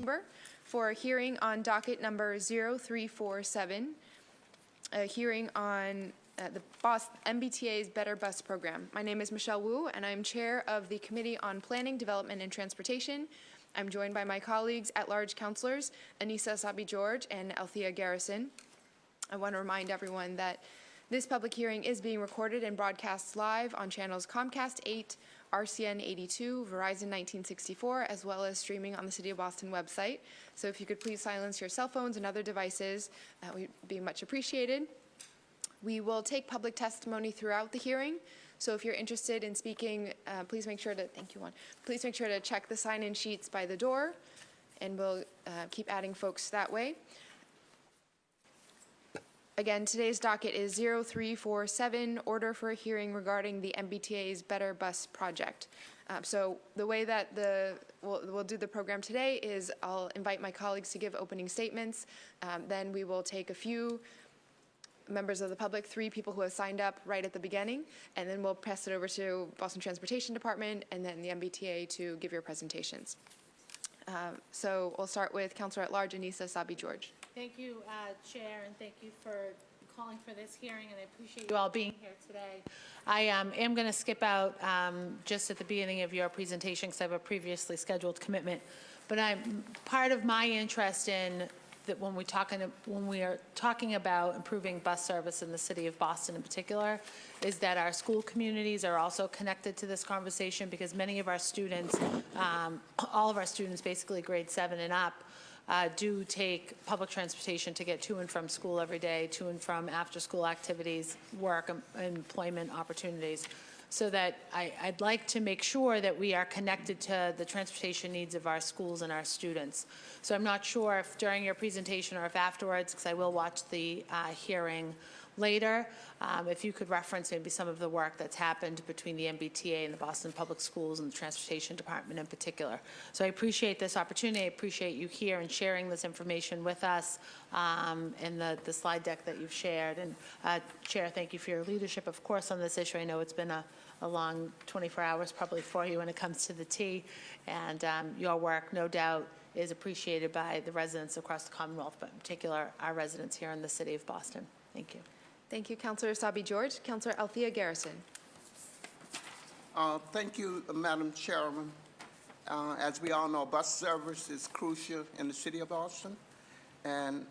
Chamber for a hearing on docket number 0347, a hearing on the MBTA's Better Bus Program. My name is Michelle Wu, and I'm chair of the Committee on Planning, Development, and Transportation. I'm joined by my colleagues at-large councilors, Anissa Sabi-George and Althea Garrison. I want to remind everyone that this public hearing is being recorded and broadcast live on channels Comcast 8, RCN 82, Verizon 1964, as well as streaming on the City of Boston website. So if you could please silence your cell phones and other devices, that would be much appreciated. We will take public testimony throughout the hearing. So if you're interested in speaking, please make sure to, thank you, Juan. Please make sure to check the sign-in sheets by the door, and we'll keep adding folks that way. Again, today's docket is 0347, order for a hearing regarding the MBTA's Better Bus Project. So the way that we'll do the program today is I'll invite my colleagues to give opening statements. Then we will take a few members of the public, 3 people who have signed up right at the beginning, and then we'll pass it over to Boston Transportation Department and then the MBTA to give your presentations. So we'll start with Councilor at Large Anissa Sabi-George. Thank you, Chair, and thank you for calling for this hearing, and I appreciate you all being here today. I am going to skip out just at the beginning of your presentation because I have a previously scheduled commitment, but I'm part of my interest in that when we are talking about improving bus service in the city of Boston in particular, is that our school communities are also connected to this conversation, because many of our students, all of our students, basically grade 7 and up, do take public transportation to get to and from school every day, to and from after-school activities, work, employment opportunities. So that I'd like to make sure that we are connected to the transportation needs of our schools and our students. So I'm not sure if during your presentation or if afterwards, because I will watch the hearing later, if you could reference maybe some of the work that's happened between the MBTA and the Boston Public Schools and the Transportation Department in particular. So I appreciate this opportunity. I appreciate you here and sharing this information with us in the slide deck that you've shared. And Chair, thank you for your leadership, of course, on this issue. I know it's been a long 24 hours probably for you when it comes to the T, and your work, no doubt, is appreciated by the residents across the Commonwealth, but in particular our residents here in the City of Boston. Thank you. Thank you, Councilor Sabi-George. Councilor Althea Garrison. Thank you, Madam Chairman. As we all know, bus service is crucial in the City of Boston, and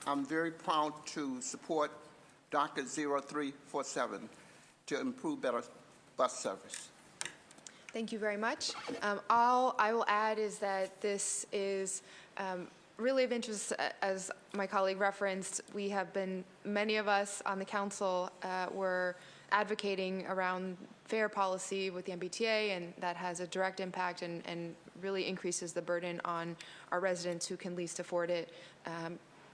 I'm very proud to support docket 0347 to improve better bus service. Thank you very much. All I will add is that this is really of interest. As my colleague referenced, we have been, many of us on the council were advocating around fare policy with the MBTA, and that has a direct impact and really increases the burden on our residents who can least afford it,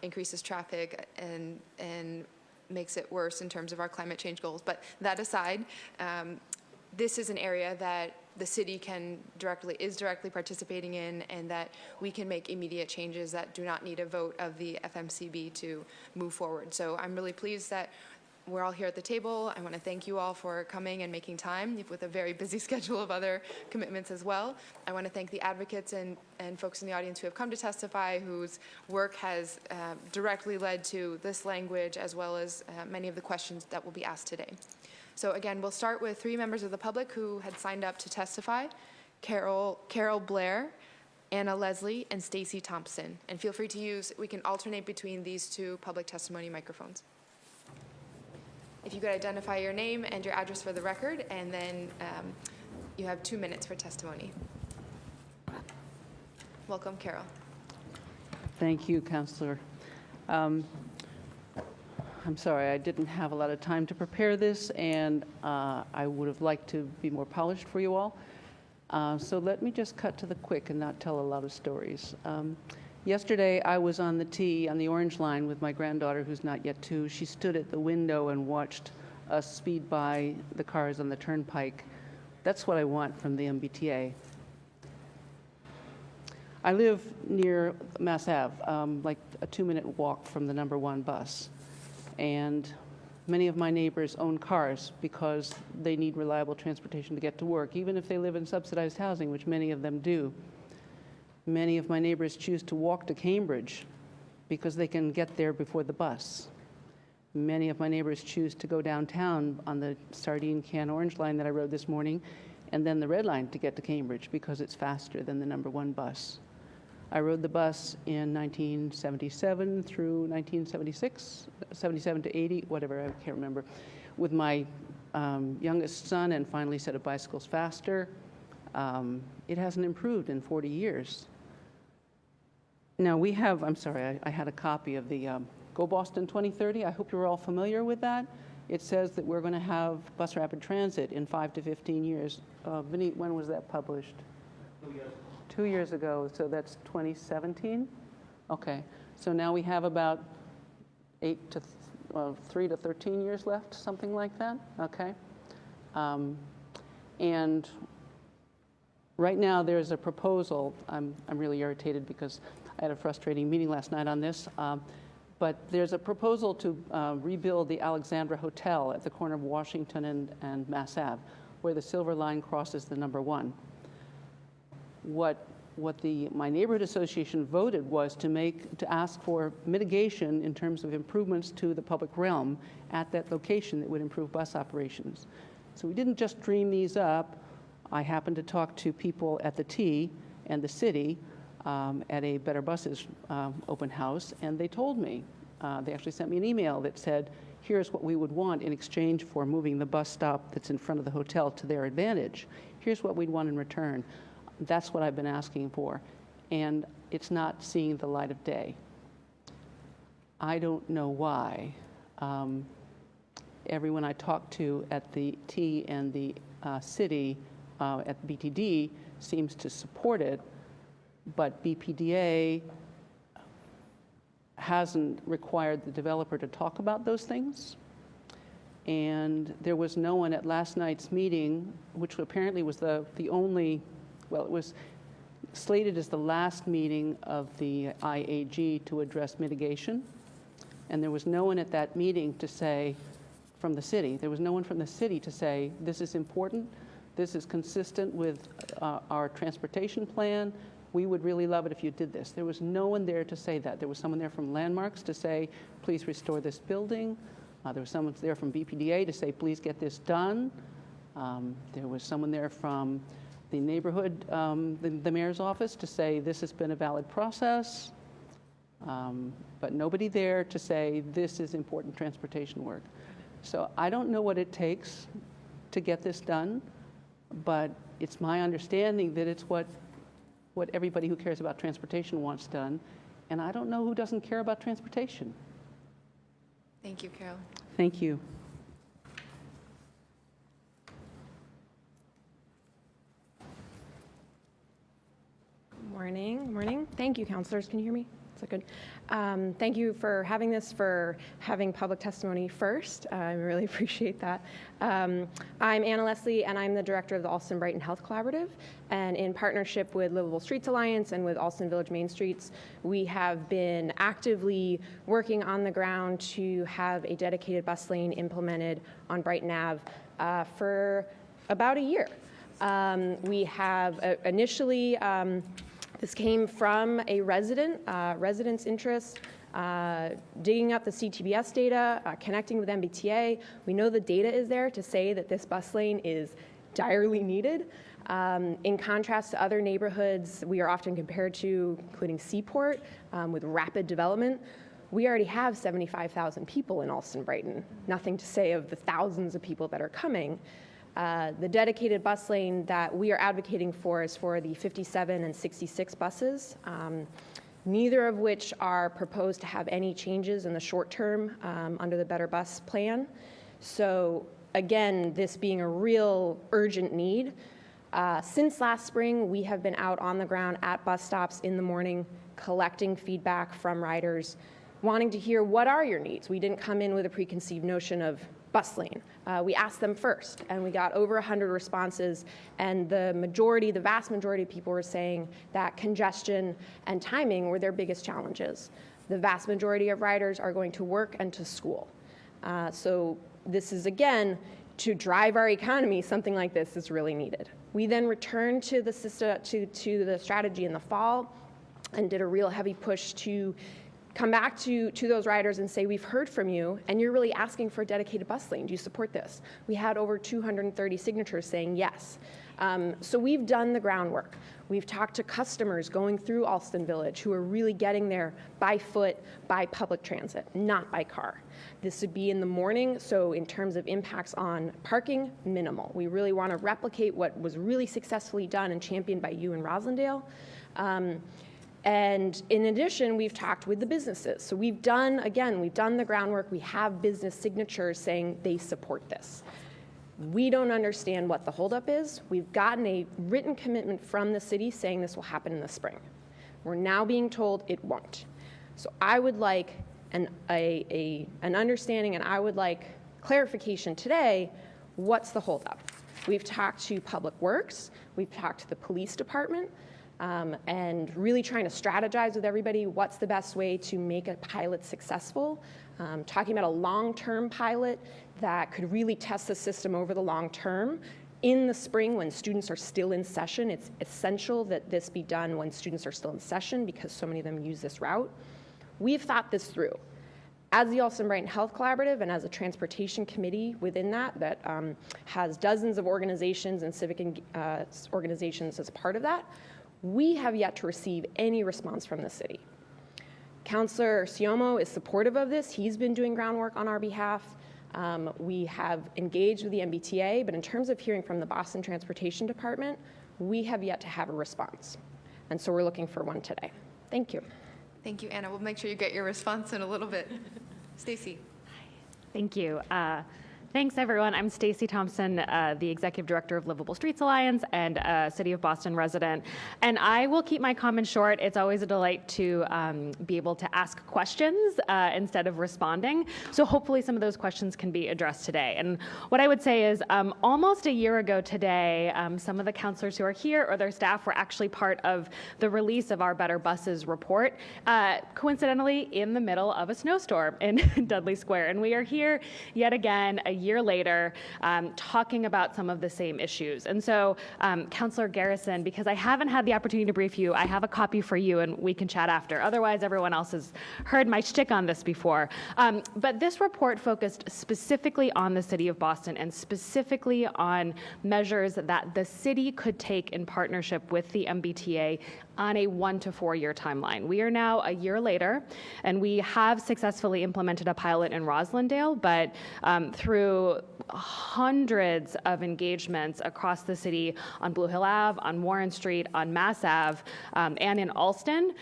increases traffic, and makes it worse in terms of our climate change goals. But that aside, this is an area that the city is directly participating in, and that we can make immediate changes that do not need a vote of the FMCB to move forward. So I'm really pleased that we're all here at the table. I want to thank you all for coming and making time with a very busy schedule of other commitments as well. I want to thank the advocates and folks in the audience who have come to testify, whose work has directly led to this language, as well as many of the questions that will be asked today. So again, we'll start with 3 members of the public who had signed up to testify: Carol Blair, Anna Leslie, and Stacey Thompson. And feel free to we can alternate between these 2 public testimony microphones. If you could identify your name and your address for the record, and then you have 2 minutes for testimony. Welcome, Carol. Thank you, Councilor. I'm sorry, I didn't have a lot of time to prepare this, and I would have liked to be more polished for you all. So let me just cut to the quick and not tell a lot of stories. Yesterday, I was on the T on the Orange Line with my granddaughter, who's not yet 2. She stood at the window and watched us speed by the cars on the turnpike. That's what I want from the MBTA. I live near Mass Ave, like a 2-minute walk from the #1 bus. And many of my neighbors own cars because they need reliable transportation to get to work, even if they live in subsidized housing, which many of them do. Many of my neighbors choose to walk to Cambridge because they can get there before the bus. Many of my neighbors choose to go downtown on the sardine can orange line that I rode this morning, and then the red line to get to Cambridge because it's faster than the number 1 bus. I rode the bus in 1977 through 1976, 77 to 80, whatever, I can't remember, with my youngest son, and finally set up bicycles faster. It hasn't improved in 40 years. Now we have, I'm sorry, I had a copy of the Go Boston 2030. I hope you're all familiar with that. It says that we're going to have bus rapid transit in 5 to 15 years. Vineet, when was that published? 2 years. 2 years ago, so that's 2017? Okay, so now we have about 3 to 13 years left, something like that, okay? And right now there's a proposal. I'm really irritated because I had a frustrating meeting last night on this, but there's a proposal to rebuild the Alexandra Hotel at the corner of Washington and Mass Ave, where the Silver Line crosses the number 1. What my neighborhood association voted was to ask for mitigation in terms of improvements to the public realm at that location that would improve bus operations. So we didn't just dream these up. I happened to talk to people at the T and the city at a Better Buses open house, and they told me, they actually sent me an email that said, here's what we would want in exchange for moving the bus stop that's in front of the hotel to their advantage. Here's what we'd want in return. That's what I've been asking for, and it's not seeing the light of day. I don't know why. Everyone I talked to at the T and the city at BTD seems to support it, but BPDA hasn't required the developer to talk about those things. And there was no one at last night's meeting, which apparently was the only, well, it was slated as the last meeting of the IAG to address mitigation. And there was no one at that meeting to say, from the city, there was no one from the city to say, this is important, this is consistent with our transportation plan, we would really love it if you did this. There was no one there to say that. There was someone there from Landmarks to say, please restore this building. There was someone there from BPDA to say, please get this done. There was someone there from the neighborhood, the mayor's office to say, this has been a valid process. But nobody there to say, this is important transportation work. So I don't know what it takes to get this done, but it's my understanding that it's what everybody who cares about transportation wants done. And I don't know who doesn't care about transportation. Thank you, Carol. Thank you. Morning, morning. Thank you, counselors. Can you hear me? Is that good? Thank you for having public testimony first. I really appreciate that. I'm Anna Leslie, and I'm the director of the Alston Brighton Health Collaborative. And in partnership with Livable Streets Alliance and with Alston Village Main Streets, we have been actively working on the ground to have a dedicated bus lane implemented on Brighton Ave for about a year. We have initially, this came from a resident's interest, digging up the CTBS data, connecting with MBTA. We know the data is there to say that this bus lane is direly needed. In contrast to other neighborhoods we are often compared to, including Seaport, with rapid development, we already have 75,000 people in Alston Brighton, nothing to say of the thousands of people that are coming. The dedicated bus lane that we are advocating for is for the 57 and 66 buses, neither of which are proposed to have any changes in the short term under the Better Bus plan. So again, this being a real urgent need. Since last spring, we have been out on the ground at bus stops in the morning, collecting feedback from riders, wanting to hear what are your needs. We didn't come in with a preconceived notion of bus lane. We asked them first, and we got over 100 responses, and the vast majority of people were saying that congestion and timing were their biggest challenges. The vast majority of riders are going to work and to school. So this is, again, to drive our economy, something like this is really needed. We then returned to the system, to the strategy in the fall and did a real heavy push to come back to those riders and say, we've heard from you, and you're really asking for a dedicated bus lane. Do you support this? We had over 230 signatures saying yes. So we've done the groundwork. We've talked to customers going through Alston Village who are really getting there by foot, by public transit, not by car. This would be in the morning, so in terms of impacts on parking, minimal. We really want to replicate what was really successfully done and championed by you in Roslindale. And in addition, we've talked with the businesses. So we've done the groundwork. We have business signatures saying they support this. We don't understand what the holdup is. We've gotten a written commitment from the city saying this will happen in the spring. We're now being told it won't. So I would like an understanding, and I would like clarification today, what's the holdup? We've talked to Public Works, we've talked to the police department, and really trying to strategize with everybody what's the best way to make a pilot successful. Talking about a long-term pilot that could really test the system over the long term. In the spring, when students are still in session, it's essential that this be done when students are still in session because so many of them use this route. We've thought this through. As the Alston-Brighton Health Collaborative and as a transportation committee within that has dozens of organizations and civic organizations as part of that, we have yet to receive any response from the city. Councillor Siomo is supportive of this. He's been doing groundwork on our behalf. We have engaged with the MBTA, but in terms of hearing from the Boston Transportation Department, we have yet to have a response. And so we're looking for one today. Thank you. Thank you, Anna. We'll make sure you get your response in a little bit. Stacey. Thank you. Thanks, everyone. I'm Stacey Thompson, the Executive Director of Livable Streets Alliance and a City of Boston resident. And I will keep my comments short. It's always a delight to be able to ask questions instead of responding. So hopefully some of those questions can be addressed today. And what I would say is almost a year ago today, some of the councilors who are here or their staff were actually part of the release of our Better Buses report, coincidentally in the middle of a snowstorm in Dudley Square. And we are here yet again a year later talking about some of the same issues. And so, Councillor Garrison, because I haven't had the opportunity to brief you, I have a copy for you and we can chat after. Otherwise, everyone else has heard my shtick on this before. But this report focused specifically on the City of Boston and specifically on measures that the city could take in partnership with the MBTA on a 1 to 4 year timeline. We are now a year later, and we have successfully implemented a pilot in Roslindale, but through hundreds of engagements across the city on Blue Hill Ave, on Warren Street, on Mass Ave, and in Alston,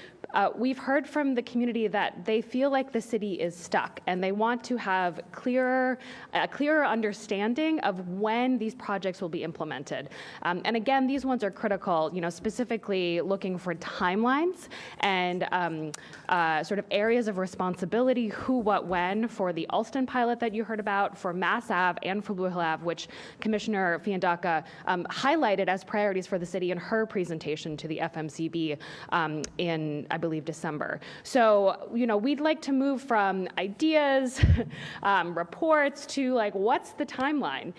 we've heard from the community that they feel like the city is stuck and they want to have a clearer understanding of when these projects will be implemented. And again, these ones are critical, specifically looking for timelines and sort of areas of responsibility, who, what, when, for the Alston pilot that you heard about, for Mass Ave and for Blue Hill Ave, which Commissioner Fiandaca highlighted as priorities for the city in her presentation to the FMCB in, I believe, December. So, we'd like to move from ideas, reports to what's the timeline?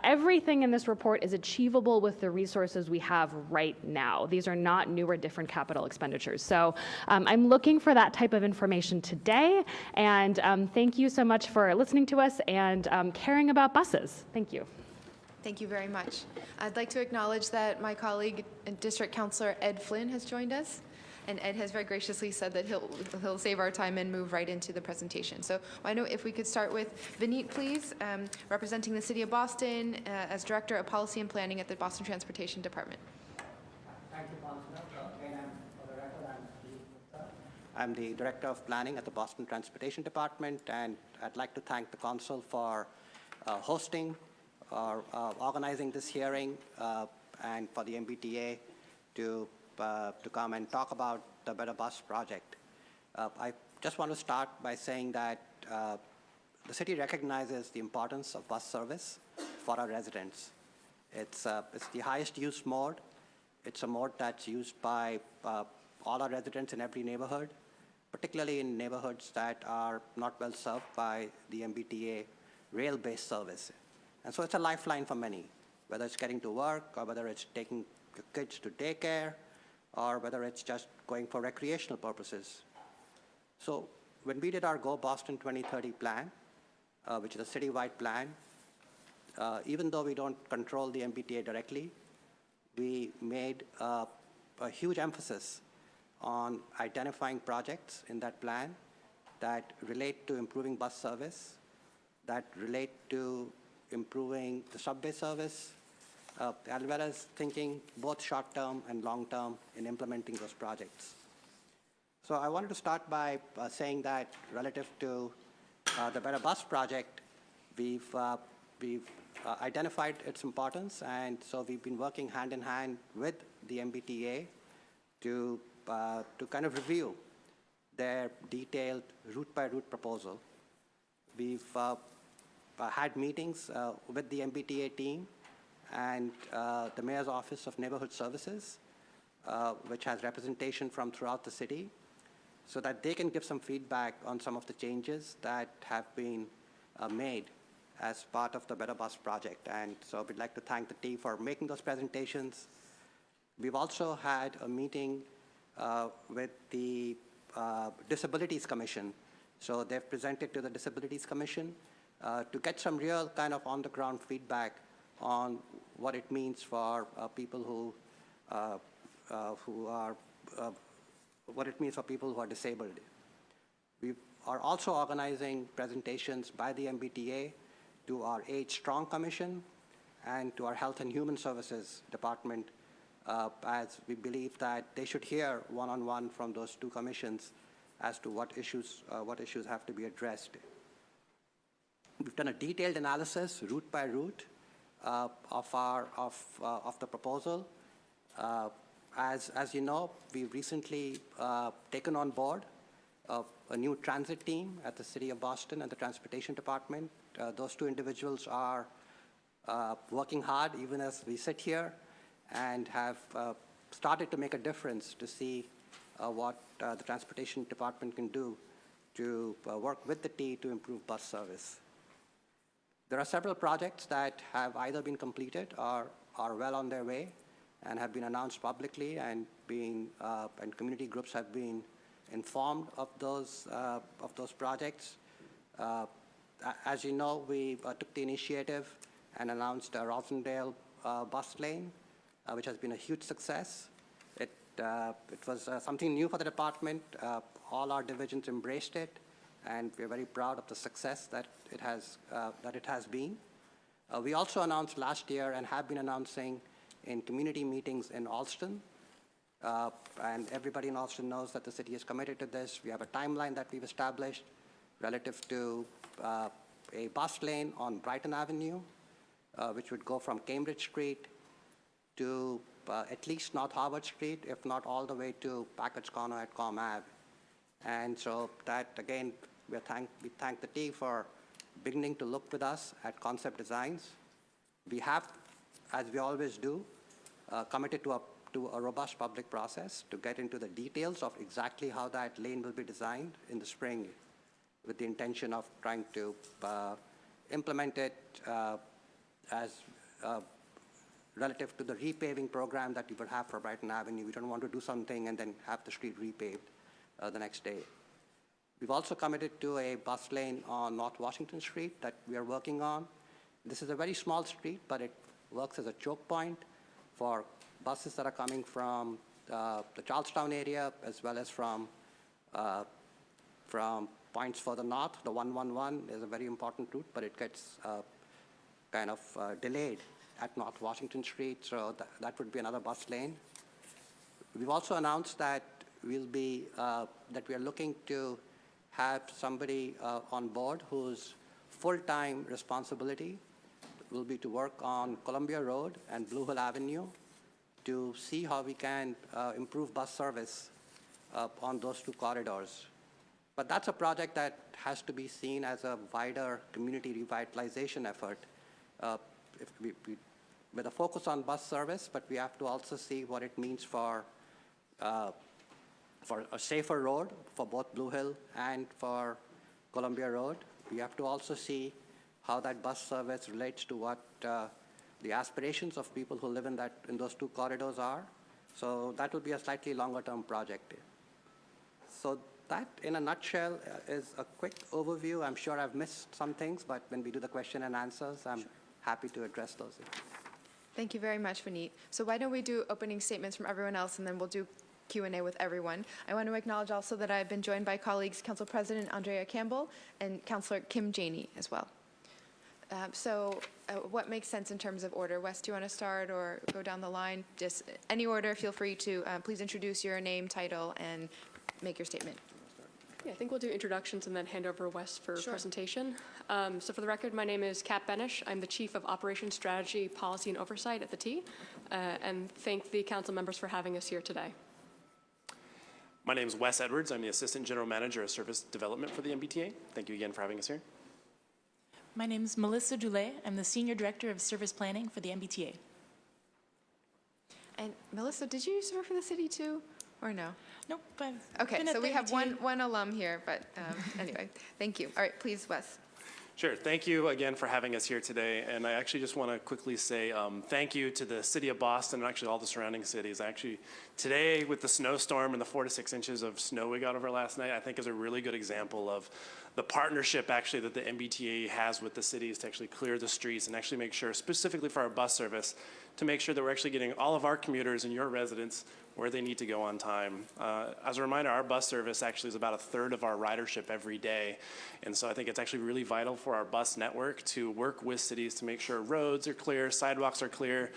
Everything in this report is achievable with the resources we have right now. These are not new or different capital expenditures. So I'm looking for that type of information today. And thank you so much for listening to us and caring about buses. Thank you. Thank you very much. I'd like to acknowledge that my colleague, District Councilor Ed Flynn, has joined us. And Ed has very graciously said that he'll save our time and move right into the presentation. So I know if we could start with Vineet, please, representing the City of Boston as Director of Policy and Planning at the Boston Transportation Department. Thank you, Councillor. Again, for the record, I'm the Director of Planning at the Boston Transportation Department, and I'd like to thank the Council for hosting or organizing this hearing and for the MBTA to come and talk about the Better Bus project. I just want to start by saying that the city recognizes the importance of bus service for our residents. It's the highest use mode. It's a mode that's used by all our residents in every neighborhood, particularly in neighborhoods that are not well served by the MBTA rail-based service. And so it's a lifeline for many, whether it's getting to work, or whether it's taking your kids to daycare, or whether it's just going for recreational purposes. So when we did our Go Boston 2030 plan, which is a citywide plan, even though we don't control the MBTA directly, we made a huge emphasis on identifying projects in that plan that relate to improving bus service, that relate to improving the subway service, as well as thinking both short-term and long-term in implementing those projects. So I wanted to start by saying that relative to the Better Bus project, we've identified its importance, and so we've been working hand in hand with the MBTA to kind of review their detailed route-by-route proposal. We've had meetings with the MBTA team and the Mayor's Office of Neighborhood Services, which has representation from throughout the city, so that they can give some feedback on some of the changes that have been made as part of the Better Bus project. And so we'd like to thank the team for making those presentations. We've also had a meeting with the Disabilities Commission. So they've presented to the Disabilities Commission to get some real kind of on-the-ground feedback on what it means for people who are disabled. We are also organizing presentations by the MBTA to our Age Strong Commission and to our Health and Human Services Department, as we believe that they should hear one-on-one from those two commissions as to what issues have to be addressed. We've done a detailed analysis, route by route, of the proposal. As you know, we've recently taken on board a new transit team at the City of Boston and the Transportation Department. Those two individuals are working hard even as we sit here, and have started to make a difference to see what the Transportation Department can do to work with the T to improve bus service. There are several projects that have either been completed or are well on their way and have been announced publicly, and community groups have been informed of those projects. As you know, we took the initiative and announced a Rosendale bus lane, which has been a huge success. It was something new for the department. All our divisions embraced it, and we're very proud of the success that it has been. We also announced last year and have been announcing in community meetings in Alston, and everybody in Alston knows that the city is committed to this. We have a timeline that we've established relative to a bus lane on Brighton Avenue, which would go from Cambridge Street to at least North Harvard Street, if not all the way to Packett's Corner at Com Ave. And so that, again, we thank the team for beginning to look with us at concept designs. We have, as we always do, committed to a robust public process to get into the details of exactly how that lane will be designed in the spring, with the intention of trying to implement it as relative to the repaving program that we would have for Brighton Avenue. We don't want to do something and then have the street repaved the next day. We've also committed to a bus lane on North Washington Street that we are working on. This is a very small street, but it works as a choke point for buses that are coming from the Charlestown area, as well as from points further north. The 111 is a very important route, but it gets kind of delayed at North Washington Street, so that would be another bus lane. We've also announced that we are looking to have somebody on board whose full-time responsibility will be to work on Columbia Road and Blue Hill Avenue to see how we can improve bus service on those two corridors. But that's a project that has to be seen as a wider community revitalization effort with a focus on bus service, but we have to also see what it means for a safer road for both Blue Hill and for Columbia Road. We have to also see how that bus service relates to what the aspirations of people who live in those two corridors are. So that will be a slightly longer term project. So that, in a nutshell, is a quick overview. I'm sure I've missed some things, but when we do the question and answers, I'm happy to address those. Thank you very much, Vineet. So why don't we do opening statements from everyone else, and then we'll do Q&A with everyone. I want to acknowledge also that I've been joined by colleagues, Council President Andrea Campbell and Councilor Kim Janey as well. What makes sense in terms of order? Wes, do you want to start or go down the line? Just any order, feel free to please introduce your name, title, and make your statement. Yeah, I think we'll do introductions and then hand over Wes for Sure. presentation. So for the record, my name is Kat Benish. I'm the Chief of Operations Strategy, Policy, and Oversight at the T. And thank the council members for having us here today. My name is Wes Edwards. I'm the Assistant General Manager of Service Development for the MBTA. Thank you again for having us here. My name is Melissa Doulet. I'm the Senior Director of Service Planning for the MBTA. And Melissa, did you used to work for the city too, or no? Nope, I've Okay, been at so the we have MBTA. one alum here, but anyway, thank you. All right, please, Wes. Sure. Thank you again for having us here today. And I actually just want to quickly say thank you to the city of Boston and actually all the surrounding cities. Actually, today with the snowstorm and the 4 to 6 inches of snow we got over last night, I think is a really good example of the partnership actually that the MBTA has with the cities to actually clear the streets and actually make sure, specifically for our bus service, to make sure that we're actually getting all of our commuters and your residents where they need to go on time. As a reminder, our bus service actually is about a third of our ridership every day. And so I think it's actually really vital for our bus network to work with cities to make sure roads are clear, sidewalks are clear.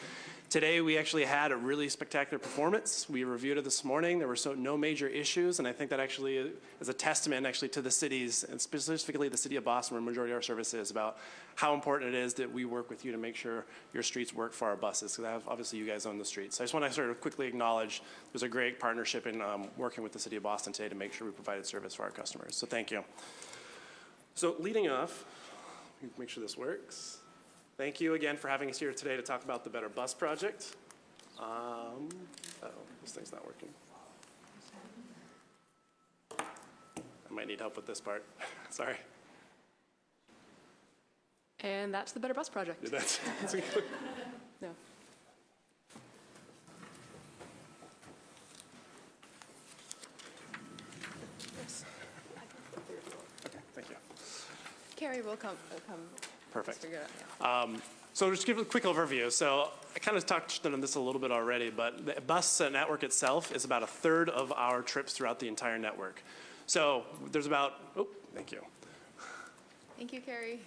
Today, we actually had a really spectacular performance. We reviewed it this morning. There were no major issues, and I think that actually is a testament actually to the cities, and specifically the city of Boston, where the majority of our service is, about how important it is that we work with you to make sure your streets work for our buses, because obviously you guys own the streets. So I just want to sort of quickly acknowledge there's a great partnership in working with the city of Boston today to make sure we provided service for our customers. So thank you. So leading off, make sure this works. Thank you again for having us here today to talk about the Better Bus Project. This thing's not working. I might need help with this part. Sorry. And that's the Better Bus Project. That's No. okay, thank you. Carrie will come. Perfect. Figure it out. So just to give a quick overview. So I kind of touched on this a little bit already, but the bus network itself is about a third of our trips throughout the entire network. So there's about, thank you. Thank you, Carrie.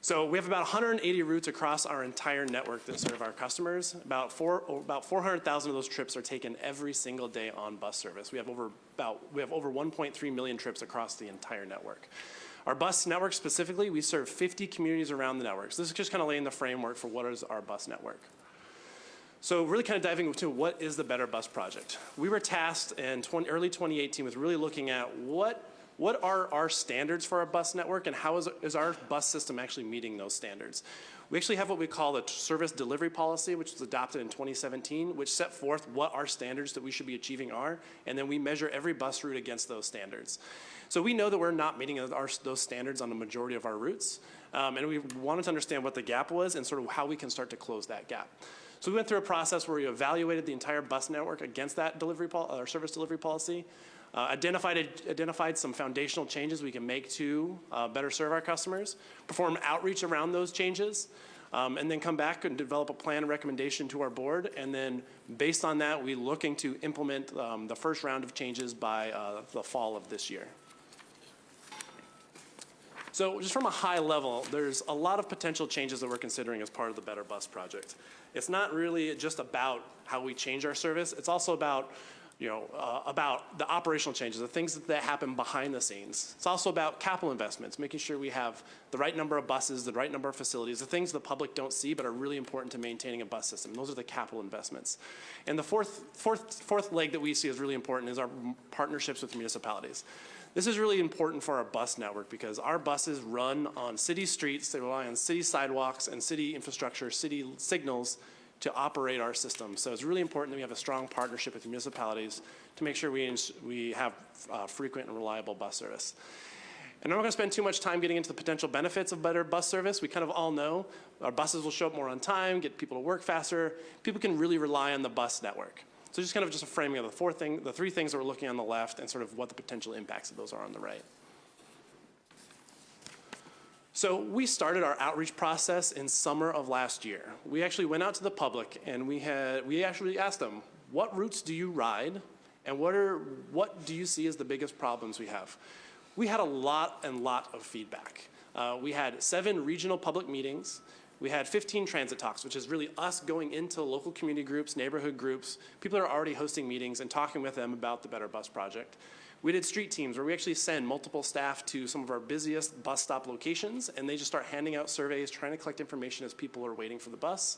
So we have about 180 routes across our entire network that serve our customers. About 400,000 of those trips are taken every single day on bus service. We have over 1.3 million trips across the entire network. Our bus network specifically, we serve 50 communities around the network. So this is just kind of laying the framework for what is our bus network. So really kind of diving into what is the Better Bus Project. We were tasked in early 2018 with really looking at what are our standards for our bus network and how is our bus system actually meeting those standards. We actually have what we call the service delivery policy, which was adopted in 2017, which set forth what our standards that we should be achieving are, and then we measure every bus route against those standards. So we know that we're not meeting those standards on the majority of our routes, and we wanted to understand what the gap was and sort of how we can start to close that gap. So we went through a process where we evaluated the entire bus network against that service delivery policy, identified some foundational changes we can make to better serve our customers, perform outreach around those changes, and then come back and develop a plan and recommendation to our board. And then based on that, we're looking to implement the first round of changes by the fall of this year. So just from a high level, there's a lot of potential changes that we're considering as part of the Better Bus Project. It's not really just about how we change our service. It's also about about the operational changes, the things that happen behind the scenes. It's also about capital investments, making sure we have the right number of buses, the right number of facilities, the things the public don't see but are really important to maintaining a bus system. Those are the capital investments. And the fourth leg that we see as really important is our partnerships with municipalities. This is really important for our bus network because our buses run on city streets, they rely on city sidewalks and city infrastructure, city signals to operate our system. So it's really important that we have a strong partnership with municipalities to make sure we have frequent and reliable bus service. And I'm not going to spend too much time getting into the potential benefits of better bus service. We kind of all know our buses will show up more on time, get people to work faster. People can really rely on the bus network. So just kind of just a framing of the three things that we're looking on the left and sort of what the potential impacts of those are on the right. So we started our outreach process in summer of last year. We actually went out to the public and we actually asked them, what routes do you ride and what do you see as the biggest problems we have? We had a lot of feedback. We had 7 regional public meetings. We had 15 transit talks, which is really us going into local community groups, neighborhood groups. People are already hosting meetings and talking with them about the Better Bus Project. We did street teams where we actually send multiple staff to some of our busiest bus stop locations, and they just start handing out surveys, trying to collect information as people are waiting for the bus.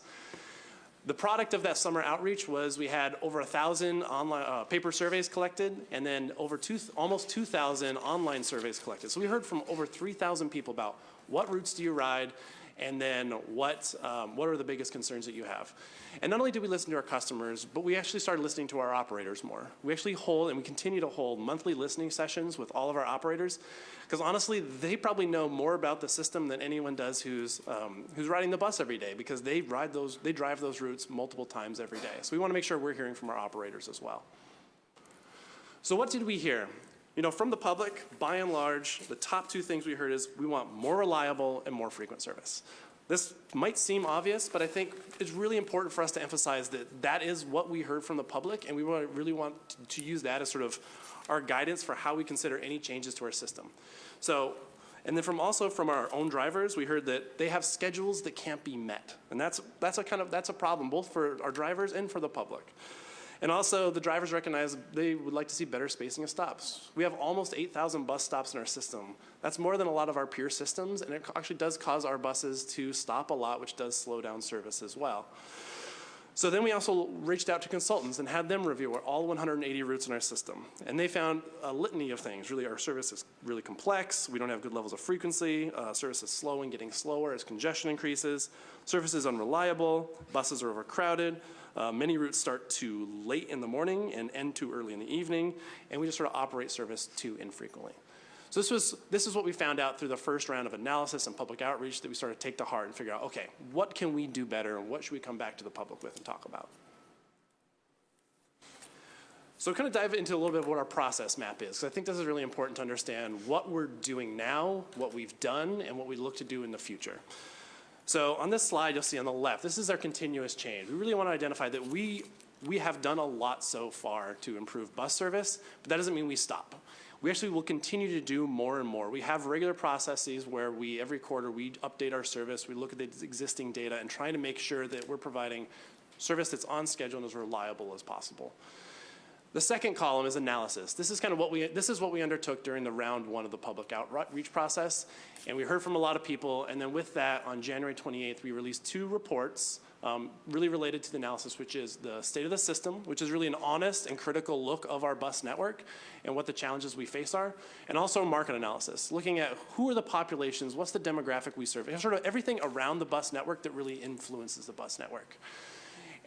The product of that summer outreach was we had over 1,000 online paper surveys collected, and then almost 2,000 online surveys collected. So we heard from over 3,000 people about what routes do you ride, and then what are the biggest concerns that you have. And not only did we listen to our customers, but we actually started listening to our operators more. We actually hold, and we continue to hold, monthly listening sessions with all of our operators, because honestly, they probably know more about the system than anyone does who's riding the bus every day, because they drive those routes multiple times every day. So we want to make sure we're hearing from our operators as well. So what did we hear? You know, from the public, by and large, the top 2 things we heard is we want more reliable and more frequent service. This might seem obvious, but I think it's really important for us to emphasize that that is what we heard from the public, and we really want to use that as sort of our guidance for how we consider any changes to our system. So, and then from our own drivers, we heard that they have schedules that can't be met, and that's a problem both for our drivers and for the public. And also, the drivers recognize they would like to see better spacing of stops. We have almost 8,000 bus stops in our system. That's more than a lot of our peer systems, and it actually does cause our buses to stop a lot, which does slow down service as well. So then we also reached out to consultants and had them review all 180 routes in our system. And they found a litany of things. Really, our service is really complex. We don't have good levels of frequency. Service is slow and getting slower as congestion increases. Service is unreliable. Buses are overcrowded. Many routes start too late in the morning and end too early in the evening. And we just sort of operate service too infrequently. So this is what we found out through the first round of analysis and public outreach that we started to take to heart and figure out, okay, what can we do better and what should we come back to the public with and talk about? So kind of dive into a little bit of what our process map is, because I think this is really important to understand what we're doing now, what we've done, and what we look to do in the future. So on this slide, you'll see on the left, this is our continuous change. We really want to identify that we have done a lot so far to improve bus service, but that doesn't mean we stop. We actually will continue to do more and more. We have regular processes where every quarter we update our service, we look at the existing data and try to make sure that we're providing service that's on schedule and as reliable as possible. The second column is analysis. This is kind of what we undertook during the round 1 of the public outreach process, and we heard from a lot of people, and then with that, on January 28th, we released 2 reports really related to the analysis, which is the state of the system, which is really an honest and critical look of our bus network and what the challenges we face are, and also market analysis, looking at who are the populations, what's the demographic we serve, and sort of everything around the bus network that really influences the bus network.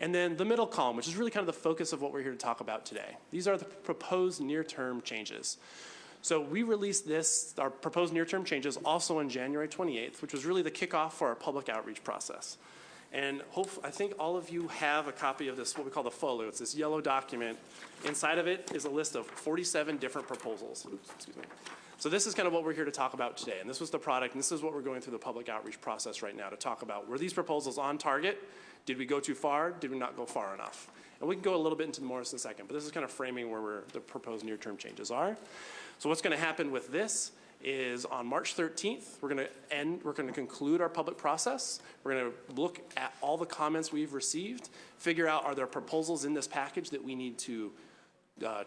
And then the middle column, which is really kind of the focus of what we're here to talk about today. These are the proposed near-term changes. So we released our proposed near-term changes also on January 28th, which was really the kickoff for our public outreach process. And I think all of you have a copy of this, what we call the folio. It's this yellow document. Inside of it is a list of 47 different proposals. Oops, excuse me. So this is kind of what we're here to talk about today. And this was the product, and this is what we're going through the public outreach process right now to talk about. Were these proposals on target? Did we go too far? Did we not go far enough? And we can go a little bit into more in a second, but this is kind of framing where the proposed near-term changes are. So what's going to happen with this is on March 13th, we're going to conclude our public process. We're going to look at all the comments we've received, figure out are there proposals in this package that we need to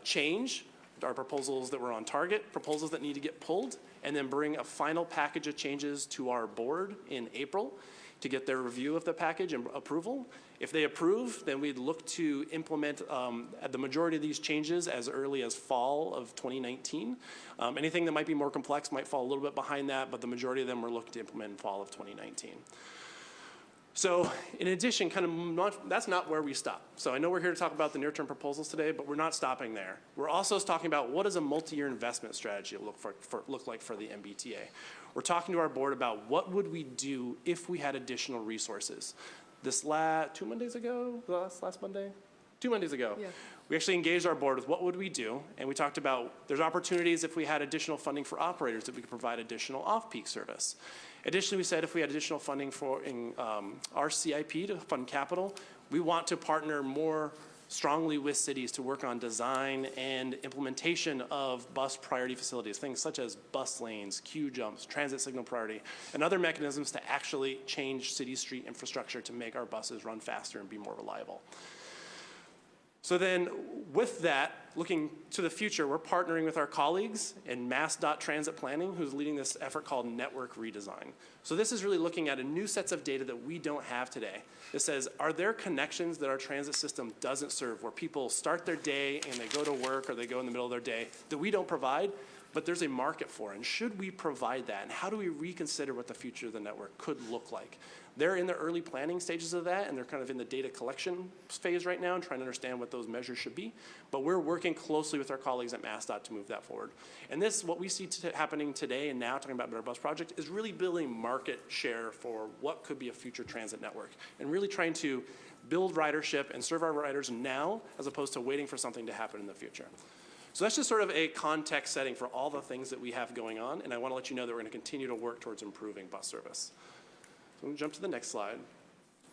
change, our proposals that were on target, proposals that need to get pulled, and then bring a final package of changes to our board in April to get their review of the package and approval. If they approve, then we'd look to implement the majority of these changes as early as fall of 2019. Anything that might be more complex might fall a little bit behind that, but the majority of them we're looking to implement in fall of 2019. So in addition, that's not where we stop. So I know we're here to talk about the near-term proposals today, but we're not stopping there. We're also talking about what does a multi-year investment strategy look like for the MBTA. We're talking to our board about what would we do if we had additional resources. This 2 Mondays ago, last Monday? 2 Mondays ago, yeah. We actually engaged our board with what would we do, and we talked about there's opportunities if we had additional funding for operators that we could provide additional off-peak service. Additionally, we said if we had additional funding for our CIP to fund capital, we want to partner more strongly with cities to work on design and implementation of bus priority facilities, things such as bus lanes, queue jumps, transit signal priority, and other mechanisms to actually change city street infrastructure to make our buses run faster and be more reliable. So then with that, looking to the future, we're partnering with our colleagues in Transit Planning, who's leading this effort called Network Redesign. So this is really looking at a new sets of data that we don't have today. It says, are there connections that our transit system doesn't serve, where people start their day and they go to work or they go in the middle of their day that we don't provide, but there's a market for, and should we provide that? And how do we reconsider what the future of the network could look like? They're in the early planning stages of that, and they're kind of in the data collection phase right now and trying to understand what those measures should be. But we're working closely with our colleagues at MassDOT to move that forward. And this, what we see happening today and now, talking about Better Bus Project, is really building market share for what could be a future transit network, and really trying to build ridership and serve our riders now, as opposed to waiting for something to happen in the future. So that's just sort of a context setting for all the things that we have going on, and I want to let you know that we're going to continue to work towards improving bus service. So I'm going to jump to the next slide.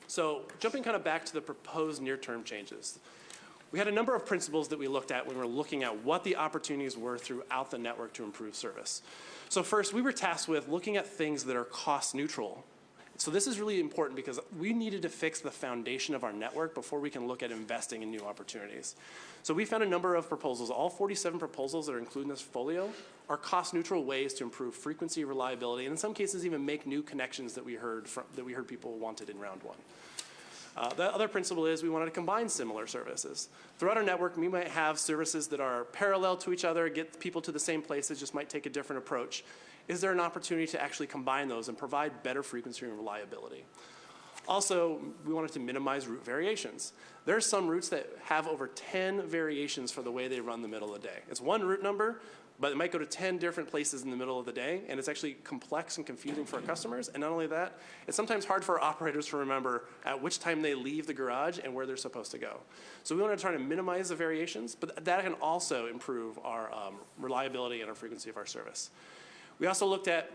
So jumping kind of back to the proposed near-term changes. We had a number of principles that we looked at when we were looking at what the opportunities were throughout the network to improve service. So first, we were tasked with looking at things that are cost neutral. So this is really important because we needed to fix the foundation of our network before we can look at investing in new opportunities. So we found a number of proposals. All 47 proposals that are included in this folio are cost-neutral ways to improve frequency, reliability, and in some cases even make new connections that we heard people wanted in round one. The other principle is we wanted to combine similar services. Throughout our network, we might have services that are parallel to each other, get people to the same places, just might take a different approach. Is there an opportunity to actually combine those and provide better frequency and reliability? Also, we wanted to minimize route variations. There are some routes that have over 10 variations for the way they run the middle of the day. It's one route number, but it might go to 10 different places in the middle of the day, and it's actually complex and confusing for our customers. And not only that, it's sometimes hard for our operators to remember at which time they leave the garage and where they're supposed to go. So we want to try to minimize the variations, but that can also improve our reliability and our frequency of our service. We also looked at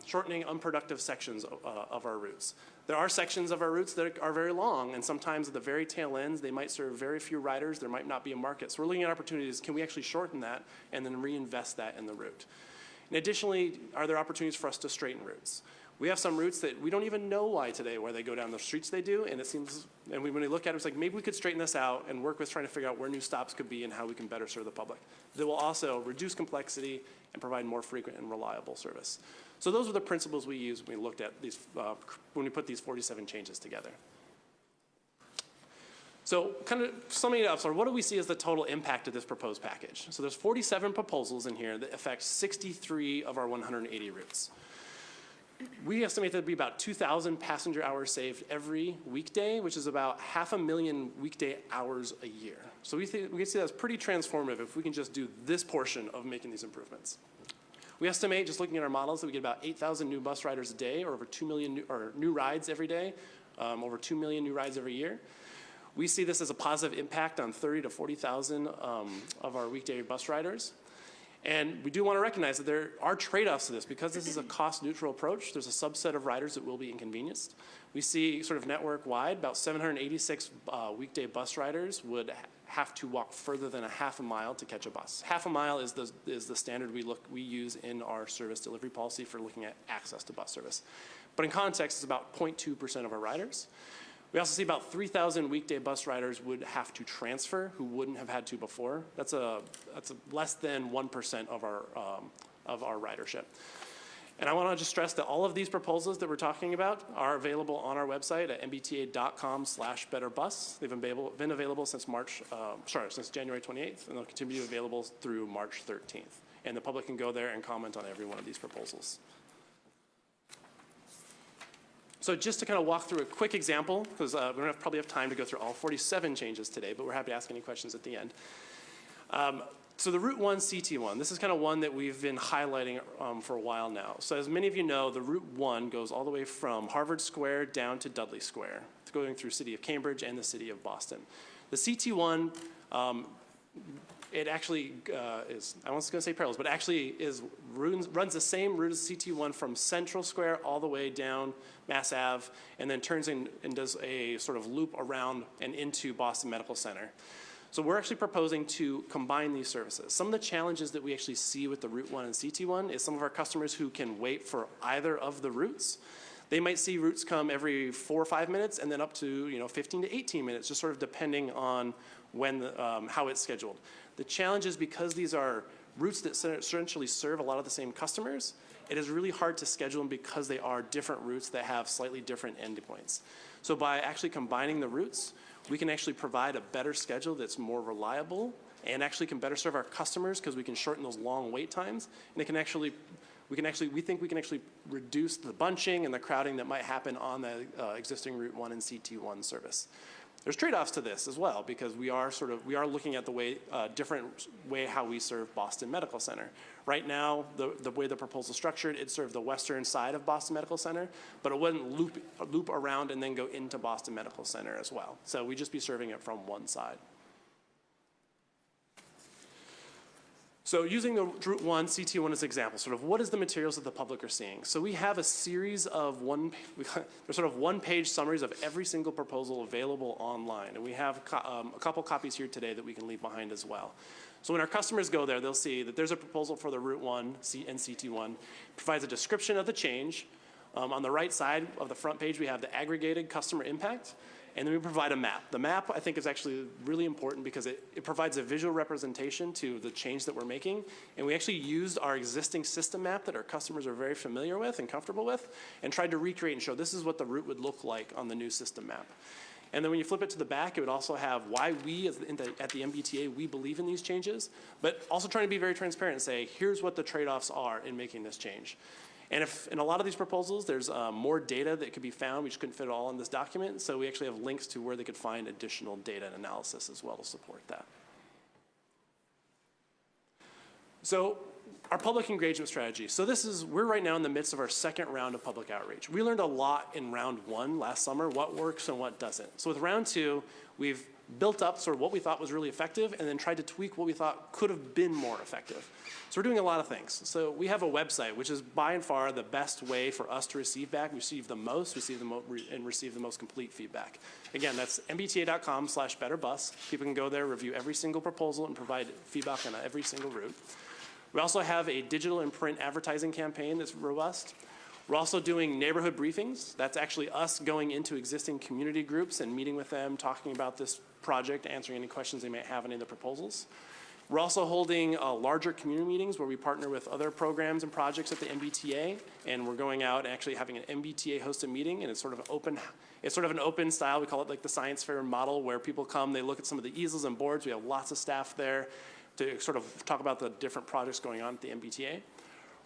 shortening unproductive sections of our routes. There are sections of our routes that are very long, and sometimes at the very tail ends, they might serve very few riders. There might not be a market. So we're looking at opportunities. Can we actually shorten that and then reinvest that in the route? And additionally, are there opportunities for us to straighten routes? We have some routes that we don't even know why today, where they go down the streets they do, and it seems, and when we look at it, it's like maybe we could straighten this out and work with trying to figure out where new stops could be and how we can better serve the public. That will also reduce complexity and provide more frequent and reliable service. So those were the principles we used when we looked at these, when we put these 47 changes together. So kind of summing it up, so what do we see as the total impact of this proposed package? So there's 47 proposals in here that affect 63 of our 180 routes. We estimate that there'd be about 2,000 passenger hours saved every weekday, which is about 500,000 weekday hours a year. So we can see that's pretty transformative if we can just do this portion of making these improvements. We estimate, just looking at our models, that we get about 8,000 new bus riders a day, or over 2 million new rides every day, over 2 million new rides every year. We see this as a positive impact on 30 to 40,000 of our weekday bus riders. And we do want to recognize that there are trade-offs to this. Because this is a cost-neutral approach, there's a subset of riders that will be inconvenienced. We see sort of network-wide, about 786 weekday bus riders would have to walk further than a half a mile to catch a bus. Half a mile is the standard we use in our service delivery policy for looking at access to bus service. But in context, it's about 0.2% of our riders. We also see about 3,000 weekday bus riders would have to transfer who wouldn't have had to before. That's a less than 1% of our ridership. And I want to just stress that all of these proposals that we're talking about are available on our website at mbta.com/betterbus. They've been available since since January 28th, and they'll continue to be available through March 13th. And the public can go there and comment on every one of these proposals. So just to kind of walk through a quick example, because we don't probably have time to go through all 47 changes today, but we're happy to ask any questions at the end. So the Route 1 CT1, this is kind of one that we've been highlighting for a while now. So as many of you know, the Route 1 goes all the way from Harvard Square down to Dudley Square. It's going through City of Cambridge and the City of Boston. The CT1, it actually is, I was going to say parallels, but actually runs the same route as CT1 from Central Square all the way down Mass Ave, and then turns in and does a sort of loop around and into Boston Medical Center. So we're actually proposing to combine these services. Some of the challenges that we actually see with the Route 1 and CT1 is some of our customers who can wait for either of the routes. They might see routes come every 4 or 5 minutes and then up to 15 to 18 minutes, just sort of depending on when how it's scheduled. The challenge is because these are routes that essentially serve a lot of the same customers, it is really hard to schedule them because they are different routes that have slightly different endpoints. So by actually combining the routes, we can actually provide a better schedule that's more reliable and actually can better serve our customers because we can shorten those long wait times. And it can actually, we think we can actually reduce the bunching and the crowding that might happen on the existing Route 1 and CT1 service. There's trade-offs to this as well because we are looking at the way, different way how we serve Boston Medical Center. Right now, the way the proposal is structured, it served the western side of Boston Medical Center, but it wouldn't loop around and then go into Boston Medical Center as well. So we'd just be serving it from one side. So using the Route 1, CT1 as an example, sort of what is the materials that the public are seeing? So we have a series of there's sort of one-page summaries of every single proposal available online. And we have a couple copies here today that we can leave behind as well. So when our customers go there, they'll see that there's a proposal for the Route 1 and CT1. It provides a description of the change. On the right side of the front page, we have the aggregated customer impact. And then we provide a map. The map, I think, is actually really important because it provides a visual representation to the change that we're making. And we actually used our existing system map that our customers are very familiar with and comfortable with and tried to recreate and show this is what the route would look like on the new system map. And then when you flip it to the back, it would also have why we, at the MBTA, we believe in these changes, but also trying to be very transparent and say, here's what the trade-offs are in making this change. And if in a lot of these proposals, there's more data that could be found. We just couldn't fit it all in this document. So we actually have links to where they could find additional data and analysis as well to support that. So our public engagement strategy. So we're right now in the midst of our second round of public outreach. We learned a lot in round 1 last summer, what works and what doesn't. So with round 2, we've built up sort of what we thought was really effective and then tried to tweak what we thought could have been more effective. So we're doing a lot of things. So we have a website, which is by and far the best way for us to receive back. We receive the most, and receive the most complete feedback. Again, that's mbta.com/betterbus. People can go there, review every single proposal, and provide feedback on every single route. We also have a digital and print advertising campaign that's robust. We're also doing neighborhood briefings. That's actually us going into existing community groups and meeting with them, talking about this project, answering any questions they might have on any of the proposals. We're also holding larger community meetings where we partner with other programs and projects at the MBTA, and we're going out and actually having an MBTA hosted meeting, and it's sort of an open style. We call it like the science fair model, where people come, they look at some of the easels and boards. We have lots of staff there to sort of talk about the different projects going on at the MBTA.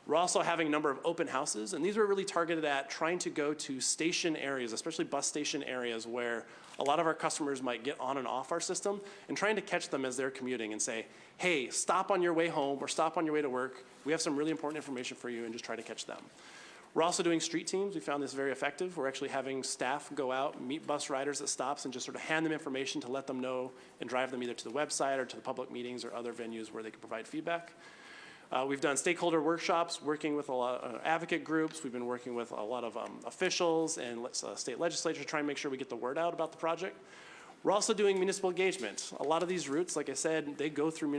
We're also having a number of open houses, and these are really targeted at trying to go to station areas, especially bus station areas, where a lot of our customers might get on and off our system, and trying to catch them as they're commuting and say, hey, stop on your way home or stop on your way to work. We have some really important information for you, and just try to catch them. We're also doing street teams. We found this very effective. We're actually having staff go out, meet bus riders at stops, and just sort of hand them information to let them know and drive them either to the website or to the public meetings or other venues where they can provide feedback. We've done stakeholder workshops, working with a lot of advocate groups. We've been working with a lot of officials and state legislatures, trying to make sure we get the word out about the project. We're also doing municipal engagement. A lot of these routes, like I said, they go through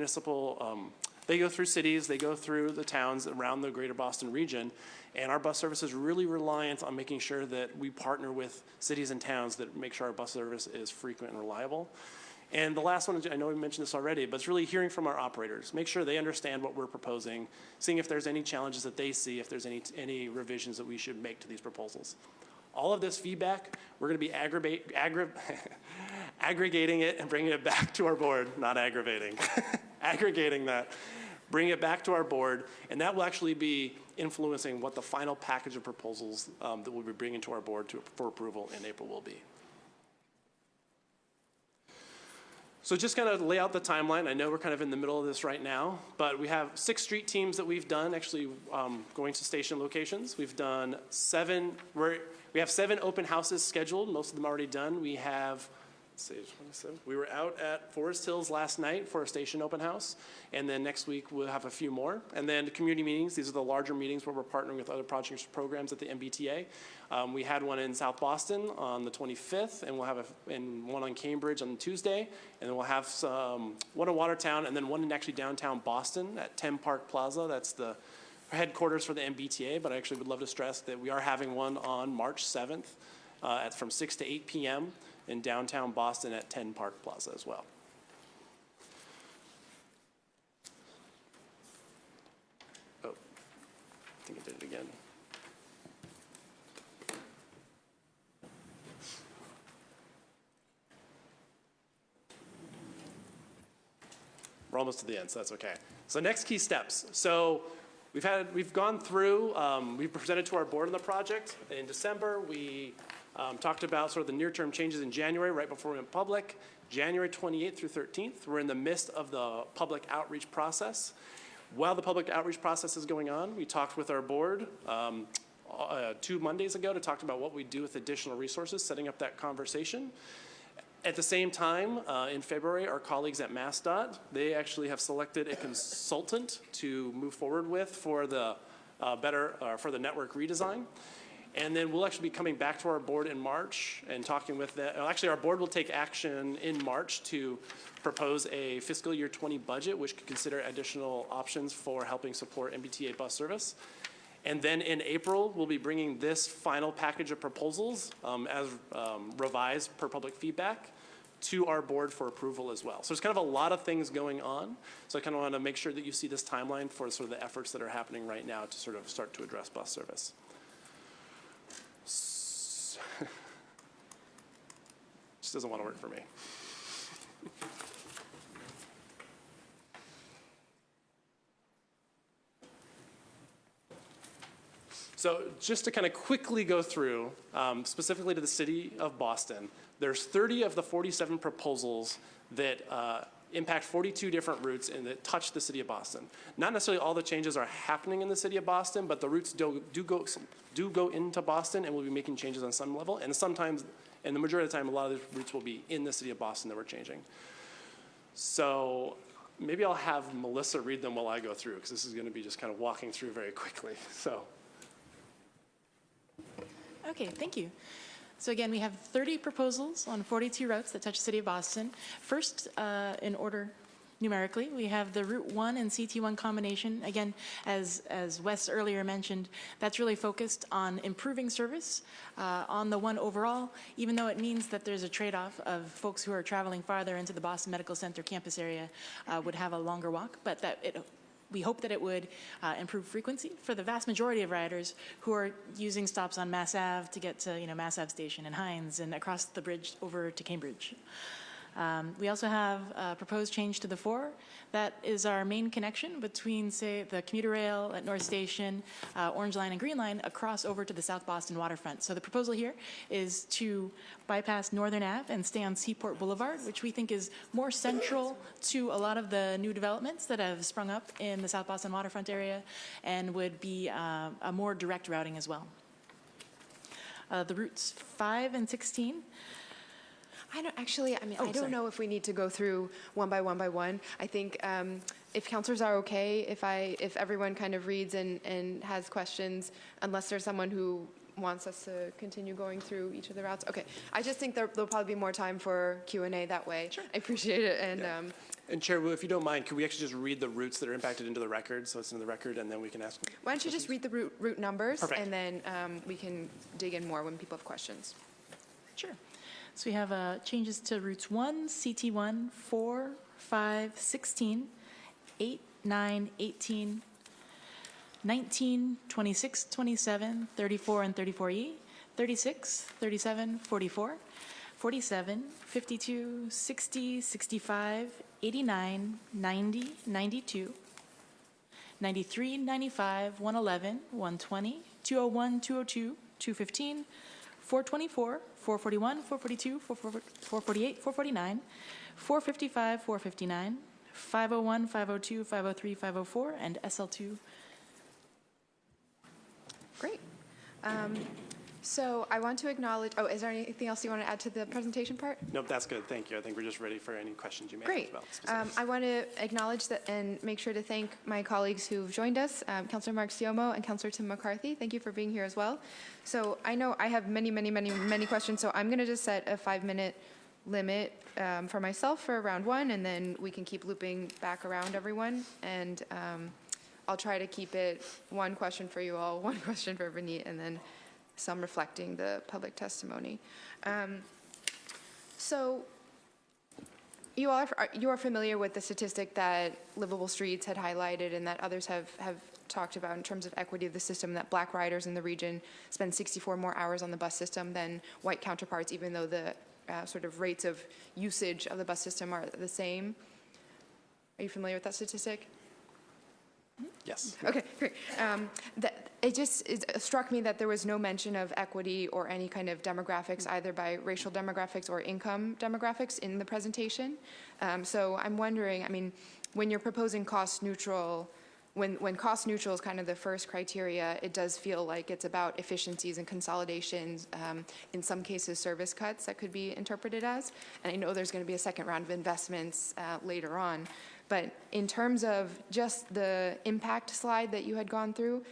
they go through cities, they go through the towns around the greater Boston region, and our bus service is really reliant on making sure that we partner with cities and towns that make sure our bus service is frequent and reliable. And the last one, I know we mentioned this already, but it's really hearing from our operators. Make sure they understand what we're proposing, seeing if there's any challenges that they see, if there's any revisions that we should make to these proposals. All of this feedback, we're going to be aggregating it and bringing it back to our board, not aggravating, aggregating that, bring it back to our board, and that will actually be influencing what the final package of proposals that we'll be bringing to our board for approval in April will be. So just kind of lay out the timeline. I know we're kind of in the middle of this right now, but we have 6 street teams that we've done, actually going to station locations. We've done 7, we have 7 open houses scheduled, most of them already done. We have, let's see, 27. We were out at Forest Hills last night for a station open house, and then next week we'll have a few more. And then community meetings, these are the larger meetings where we're partnering with other projects programs at the MBTA. We had one in South Boston on the 25th, and we'll have one on Cambridge on Tuesday, and then we'll have one in Watertown, and then one in actually downtown Boston at 10 Park Plaza. That's the headquarters for the MBTA, but I actually would love to stress that we are having one on March 7th from 6 to 8 p.m. in downtown Boston at 10 Park Plaza as well. Oh, I think I did it again. We're almost to the end, so that's okay. So next key steps. So we've gone through, we presented to our board on the project in December. We talked about sort of the near-term changes in January, right before we went public. January 28th through 13th, we're in the midst of the public outreach process. While the public outreach process is going on, we talked with our board 2 Mondays ago to talk about what we do with additional resources, setting up that conversation. At the same time, in February, our colleagues at MassDOT, they actually have selected a consultant to move forward with for the for the network redesign. And then we'll actually be coming back to our board in March and talking with them. Actually, our board will take action in March to propose a fiscal year 20 budget, which could consider additional options for helping support MBTA bus service. And then in April, we'll be bringing this final package of proposals as revised per public feedback to our board for approval as well. So there's kind of a lot of things going on. So I kind of want to make sure that you see this timeline for sort of the efforts that are happening right now to sort of start to address bus service. Just doesn't want to work for me. So just to kind of quickly go through, specifically to the city of Boston, there's 30 of the 47 proposals that impact 42 different routes and that touch the city of Boston. Not necessarily all the changes are happening in the city of Boston, but the routes do go into Boston, and we'll be making changes on some level. And sometimes, and the majority of the time, a lot of the routes will be in the city of Boston that we're changing. So maybe I'll have Melissa read them while I go through, because this is going to be just kind of walking through very quickly. So. Okay, thank you. So again, we have 30 proposals on 42 routes that touch the city of Boston. First, in order numerically, we have the Route 1 and CT1 combination. Again, as Wes earlier mentioned, that's really focused on improving service on the 1 overall, even though it means that there's a trade-off of folks who are traveling farther into the Boston Medical Center campus area would have a longer walk, but that we hope that it would improve frequency for the vast majority of riders who are using stops on Mass Ave to get to Mass Ave Station and Hines and across the bridge over to Cambridge. We also have a proposed change to the 4. That is our main connection between, say, the commuter rail at North Station, Orange Line and Green Line across over to the South Boston waterfront. So the proposal here is to bypass Northern Ave and stay on Seaport Boulevard, which we think is more central to a lot of the new developments that have sprung up in the South Boston waterfront area and would be a more direct routing as well. The routes 5 and 16. I don't know if we need to go through one by one. I think if councilors are okay, if everyone kind of reads and has questions, unless there's someone who wants us to continue going through each of the routes. Okay, I just think there'll probably be more time for Q&A that way. Sure. I appreciate it. And yeah. And Chair, if you don't mind, could we actually just read the routes that are impacted into the record, so it's in the record, and then we can ask. Why don't you just read the route numbers, Perfect. And then we can dig in more when people have questions. Sure. So we have changes to routes 1, CT1, 4, 5, 16, 8, 9, 18, 19, 26, 27, 34 and 34E, 36, 37, 44, 47, 52, 60, 65, 89, 90, 92, 93, 95, 111, 120, 201, 202, 215, 424, 441, 442, 448, 449, 455, 459, 501, 502, 503, 504, and SL2. Great. So I want to acknowledge, oh, is there anything else you want to add to the presentation part? Nope, that's good. Thank you. I think we're just ready for any questions you may Great. have about specifics. I want to acknowledge that and make sure to thank my colleagues who've joined us, Councilor Mark Siomo and Councilor Tim McCarthy. Thank you for being here as well. So I know I have many questions, so I'm going to just set a 5-minute limit for myself for round one, and then we can keep looping back around everyone. And I'll try to keep it one question for you all, one question for Vineet, and then some reflecting the public testimony. So you are familiar with the statistic that Livable Streets had highlighted and that others have talked about in terms of equity of the system, that Black riders in the region spend 64 more hours on the bus system than white counterparts, even though the sort of rates of usage of the bus system are the same. Are you familiar with that statistic? Yes. Okay, great. It struck me that there was no mention of equity or any kind of demographics, either by racial demographics or income demographics in the presentation. So I'm wondering, I mean, when you're proposing cost neutral, when cost neutral is kind of the first criteria, it does feel like it's about efficiencies and consolidations, in some cases service cuts that could be interpreted as. And I know there's going to be a second round of investments later on. But in terms of just the impact slide that you had gone through,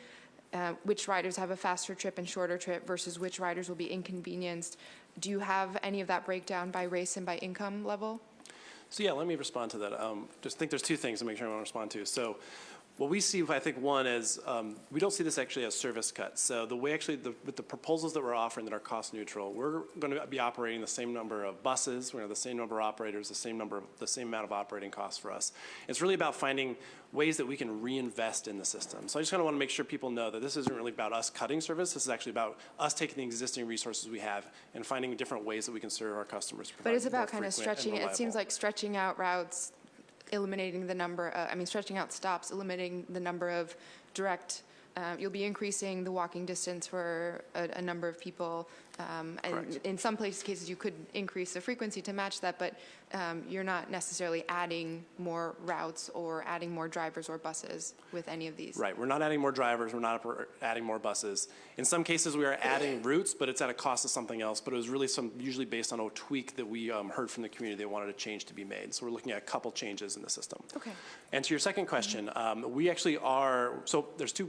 which riders have a faster trip and shorter trip versus which riders will be inconvenienced, do you have any of that breakdown by race and by income level? So yeah, let me respond to that. Just think there's two things to make sure I want to respond to. So what we see, I think, one is we don't see this actually as service cuts. So the way actually, with the proposals that we're offering that are cost neutral, we're going to be operating the same number of buses, we're going to have the same number of operators, the same amount of operating costs for us. It's really about finding ways that we can reinvest in the system. So I just kind of want to make sure people know that this isn't really about us cutting service. This is actually about us taking the existing resources we have and finding different ways that we can serve our customers. But it's about kind of stretching it. It seems like stretching out routes, eliminating the number, stretching out stops, eliminating the number of direct, you'll be increasing the walking distance for a number of people. And in some cases, you could increase the frequency to match that, but you're not necessarily adding more routes or adding more drivers or buses with any of these. Right, we're not adding more drivers, we're not adding more buses. In some cases, we are adding routes, but it's at a cost of something else, but it was really usually based on a tweak that we heard from the community they wanted a change to be made. So we're looking at a couple changes in the system. Okay. And to your second question, we actually are, so there's two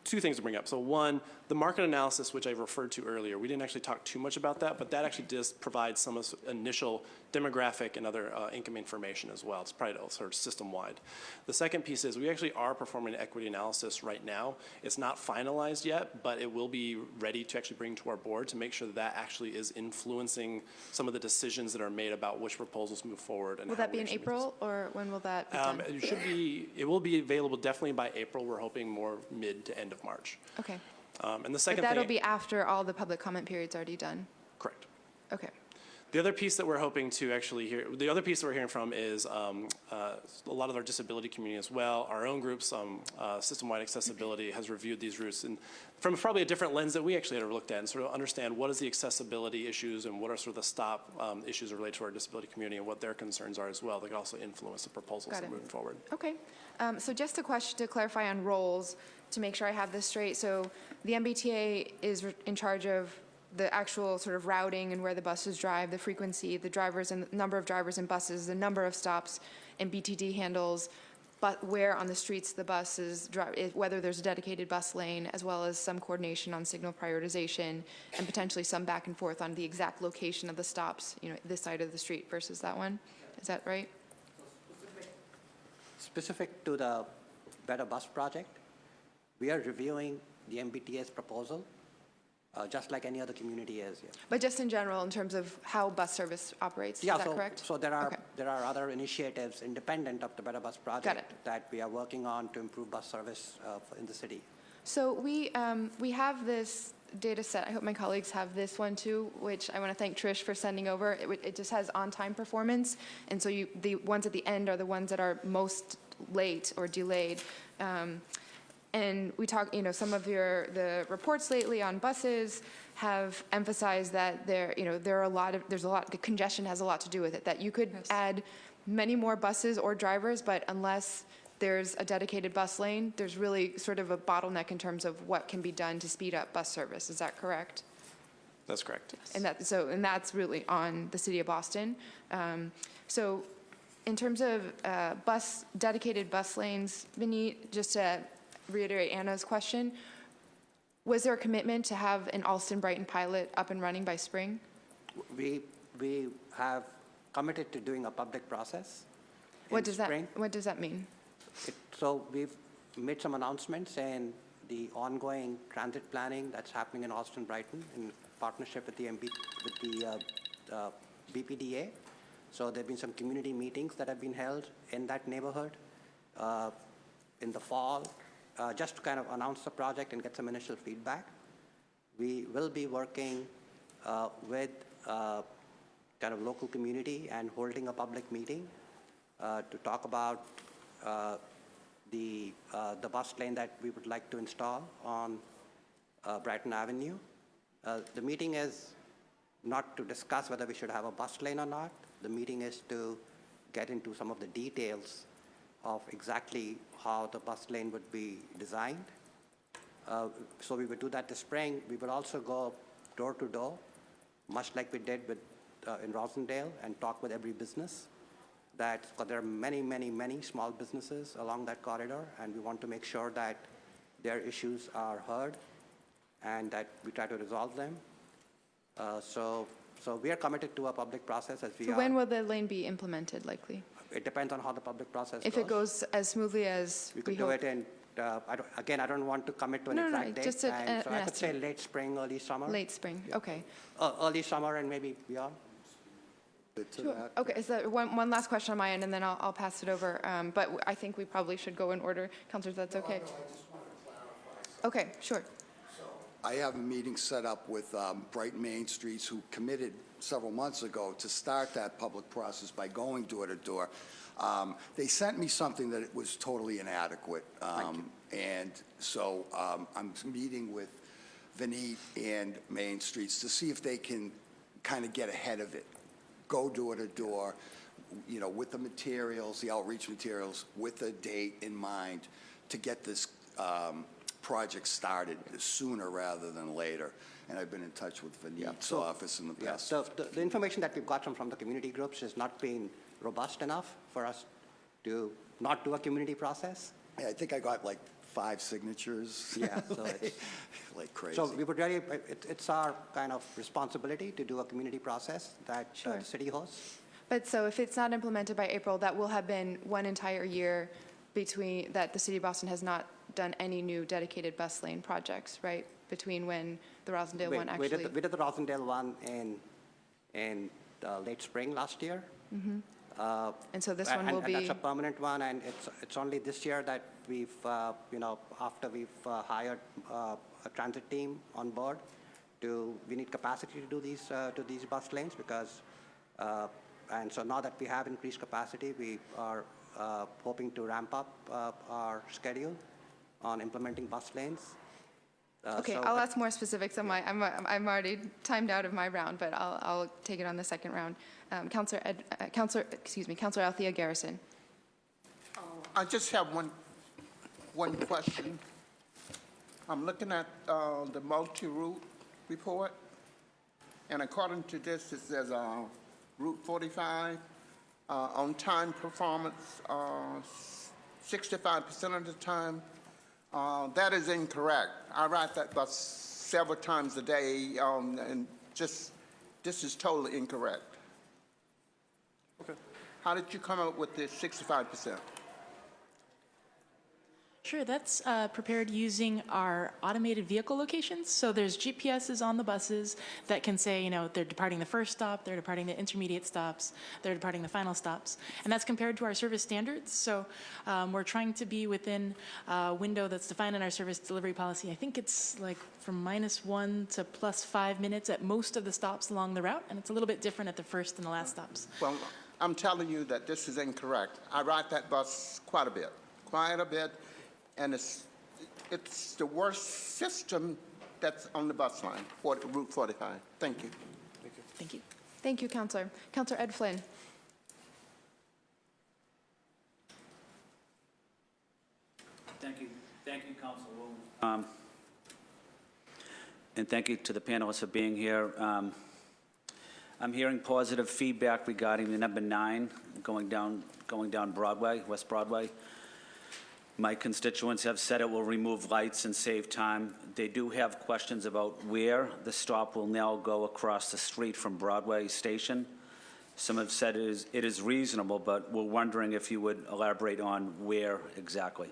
things to bring up. So one, the market analysis, which I referred to earlier, we didn't actually talk too much about that, but that actually does provide some initial demographic and other income information as well. It's probably sort of system-wide. The second piece is we actually are performing an equity analysis right now. It's not finalized yet, but it will be ready to actually bring to our board to make sure that actually is influencing some of the decisions that are made about which proposals move forward. And will that be in April, or when will that be done? It will be available definitely by April. We're hoping more mid to end of March. Okay. And the second But that'll thing, be after all the public comment period's already done? correct. Okay. The other piece that we're hoping to actually hear, the other piece that we're hearing from is a lot of our disability community as well. Our own groups, System-Wide Accessibility, has reviewed these routes and from probably a different lens that we actually had looked at and sort of understand what is the accessibility issues and what are sort of the stop issues related to our disability community and what their concerns are as well. They can also influence the proposals that are moving forward. Okay. So just a question to clarify on roles, to make sure I have this straight. So the MBTA is in charge of the actual sort of routing and where the buses drive, the frequency, the drivers and the number of drivers and buses, the number of stops, and BTD handles, but where on the streets the buses drive, whether there's a dedicated bus lane, as well as some coordination on signal prioritization, and potentially some back and forth on the exact location of the stops, you know, this side of the street versus that one. Is that right? Specific to the Better Bus project, we are reviewing the MBTA's proposal, just like any other community is. Yeah. But just in general, in terms of how bus service operates, is that correct? So there are Okay. there are other initiatives independent of the Better Bus project that we are working on to improve bus service in the city. So we have this data set. I hope my colleagues have this one too, which I want to thank Trish for sending over. It just has on-time performance, and so the ones at the end are the ones that are most late or delayed. And we talk, some of the reports lately on buses have emphasized that the congestion has a lot to do with it, that you could add many more buses or drivers, but unless there's a dedicated bus lane, there's really sort of a bottleneck in terms of what can be done to speed up bus service. Is that correct? That's correct. And that's really on the City of Boston. So in terms of dedicated bus lanes, Vineet, just to reiterate Anna's question, was there a commitment to have an Alston-Brighton pilot up and running by spring? We have committed to doing a public process What in does spring. what does that mean? So we've made some announcements in the ongoing transit planning that's happening in Austin Brighton in partnership with the BPDA. So there have been some community meetings that have been held in that neighborhood in the fall, just to kind of announce the project and get some initial feedback. We will be working with kind of local community and holding a public meeting to talk about the bus lane that we would like to install on Brighton Avenue. The meeting is not to discuss whether we should have a bus lane or not. The meeting is to get into some of the details of exactly how the bus lane would be designed. So we would do that this spring. We will also go door to door, much like we did with in Rosendale, and talk with every business. Because there are many, many, many small businesses along that corridor, and we want to make sure that their issues are heard and that we try to resolve them. So we are committed to a public process as we are. When will the lane be implemented, likely? It depends on how the public process If goes. it goes as smoothly as We could do it in, I don't want to commit to an No, exact date. just So an I could say estimate. late spring, early summer. Late spring, okay. Early summer and maybe beyond. Sure. Okay, so one last question on my end, and then I'll pass it over. But I think we probably should go in order. Counselors, that's okay? Okay, sure. I have a meeting set up with Brighton Main Streets, who committed several months ago to start that public process by going door to door. They sent me something that was totally inadequate. And so I'm meeting with Vineet and Main Streets to see if they can kind of get ahead of it. Go door to door, with the materials, the outreach materials, with a date in mind to get this project started sooner rather than later. And I've been in touch with Vineet's office in the past. So the information that we've gotten from the community groups has not been robust enough for us to not do a community process. Yeah, I think I got like 5 signatures. Yeah, so it's like crazy. So we would really, it's our kind of responsibility to do a community process that the city hosts. But so if it's not implemented by April, that will have been one entire year between that the City of Boston has not done any new dedicated bus lane projects, right? Between when the Rosendale one actually. We did the Rosendale one in late spring last year. Mm-hmm. And so this one will be. And that's a permanent one, and it's only this year that we've, after we've hired a transit team on board, we need capacity to do these bus lanes because, and so now that we have increased capacity, we are hoping to ramp up our schedule on implementing bus lanes. Okay, I'll ask more specifics on I'm already timed out of my round, but I'll take it on the second round. Councilor Althea Garrison. I just have one question. I'm looking at the multi-route report, and according to this, it says Route 45, on-time performance, 65% of the time. That is incorrect. I ride that bus several times a day, and this is totally incorrect. Okay. How did you come up with this 65%? Sure, that's prepared using our automated vehicle locations. So there's GPSs on the buses that can say, they're departing the first stop, they're departing the intermediate stops, they're departing the final stops. And that's compared to our service standards. So we're trying to be within a window that's defined in our service delivery policy. I think it's like from -1 to +5 minutes at most of the stops along the route. And it's a little bit different at the first and the last stops. Well, I'm telling you that this is incorrect. I ride that bus quite a bit, and it's the worst system that's on the bus line, Route 45. Thank you. Thank you. Thank you, Councilor. Councilor Ed Flynn. Thank you, Councilwoman. And thank you to the panelists for being here. I'm hearing positive feedback regarding the number 9 going down Broadway, West Broadway. My constituents have said it will remove lights and save time. They do have questions about where the stop will now go across the street from Broadway Station. Some have said it is reasonable, but we're wondering if you would elaborate on where exactly.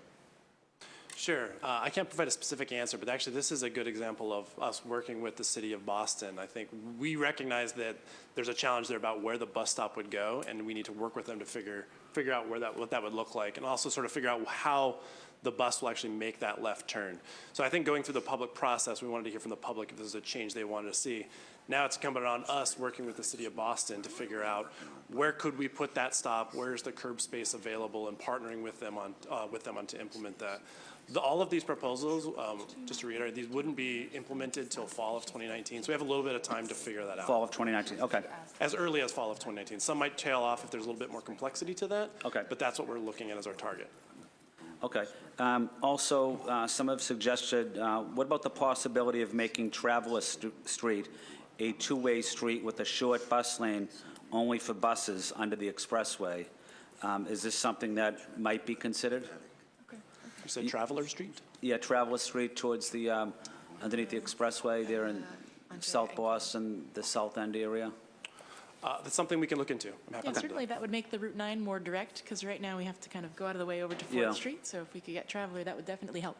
Sure. I can't provide a specific answer, but actually this is a good example of us working with the city of Boston. I think we recognize that there's a challenge there about where the bus stop would go, and we need to work with them to figure out what that would look like, and also sort of figure out how the bus will actually make that left turn. So I think going through the public process, we wanted to hear from the public if there's a change they wanted to see. Now it's incumbent on us working with the city of Boston to figure out where could we put that stop, where's the curb space available, and partnering with them on to implement that. All of these proposals, just to reiterate, these wouldn't be implemented till fall of 2019, so we have a little bit of time to figure that out. Fall of 2019, okay. As early as fall of 2019. Some might tail off if there's a little bit more complexity to that. Okay. But that's what we're looking at as our target. Okay. Also, some have suggested, what about the possibility of making Traveler Street a two-way street with a short bus lane only for buses under the expressway? Is this something that might be considered? You said Traveler Street? Yeah, Traveler Street towards the, underneath the expressway there in South Boston, the South End area. That's something we can look into. I'm happy Yeah, to do certainly that. that would make the Route 9 more direct, because right now we have to kind of go out of the way over to 4th Street. So if we could get Traveler, that would definitely help.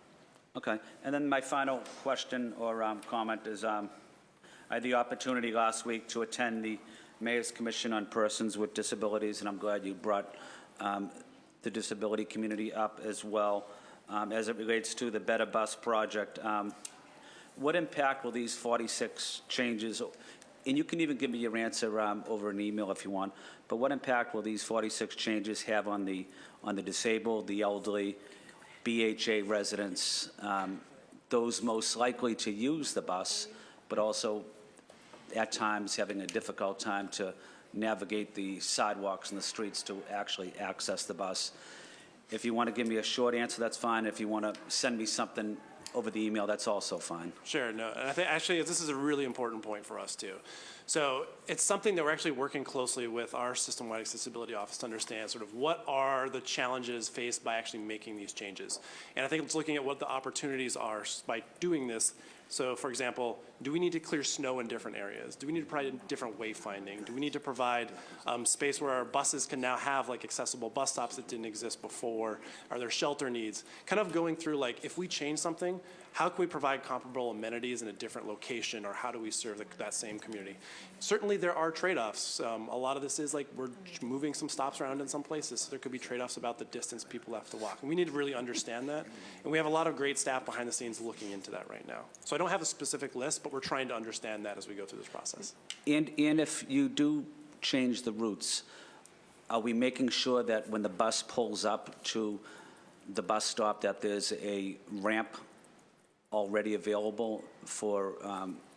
Okay. And then my final question or comment is, I had the opportunity last week to attend the Mayor's Commission on Persons with Disabilities, and I'm glad you brought the disability community up as well. As it relates to the Better Bus project, what impact will these 46 changes, and you can even give me your answer over an email if you want, but what impact will these 46 changes have on the disabled, the elderly, BHA residents, those most likely to use the bus, but also at times having a difficult time to navigate the sidewalks and the streets to actually access the bus? If you want to give me a short answer, that's fine. If you want to send me something over the email, that's also fine. Sure, no, and I think actually this is a really important point for us too. So it's something that we're actually working closely with our system-wide accessibility office to understand sort of what are the challenges faced by actually making these changes. And I think it's looking at what the opportunities are by doing this. So for example, do we need to clear snow in different areas? Do we need to provide different wayfinding? Do we need to provide space where our buses can now have like accessible bus stops that didn't exist before? Are there shelter needs? Kind of going through like, if we change something, how can we provide comparable amenities in a different location, or how do we serve that same community? Certainly there are trade-offs. A lot of this is like we're moving some stops around in some places, so there could be trade-offs about the distance people have to walk. And we need to really understand that. And we have a lot of great staff behind the scenes looking into that right now. So I don't have a specific list, but we're trying to understand that as we go through this process. And if you do change the routes, are we making sure that when the bus pulls up to the bus stop that there's a ramp already available for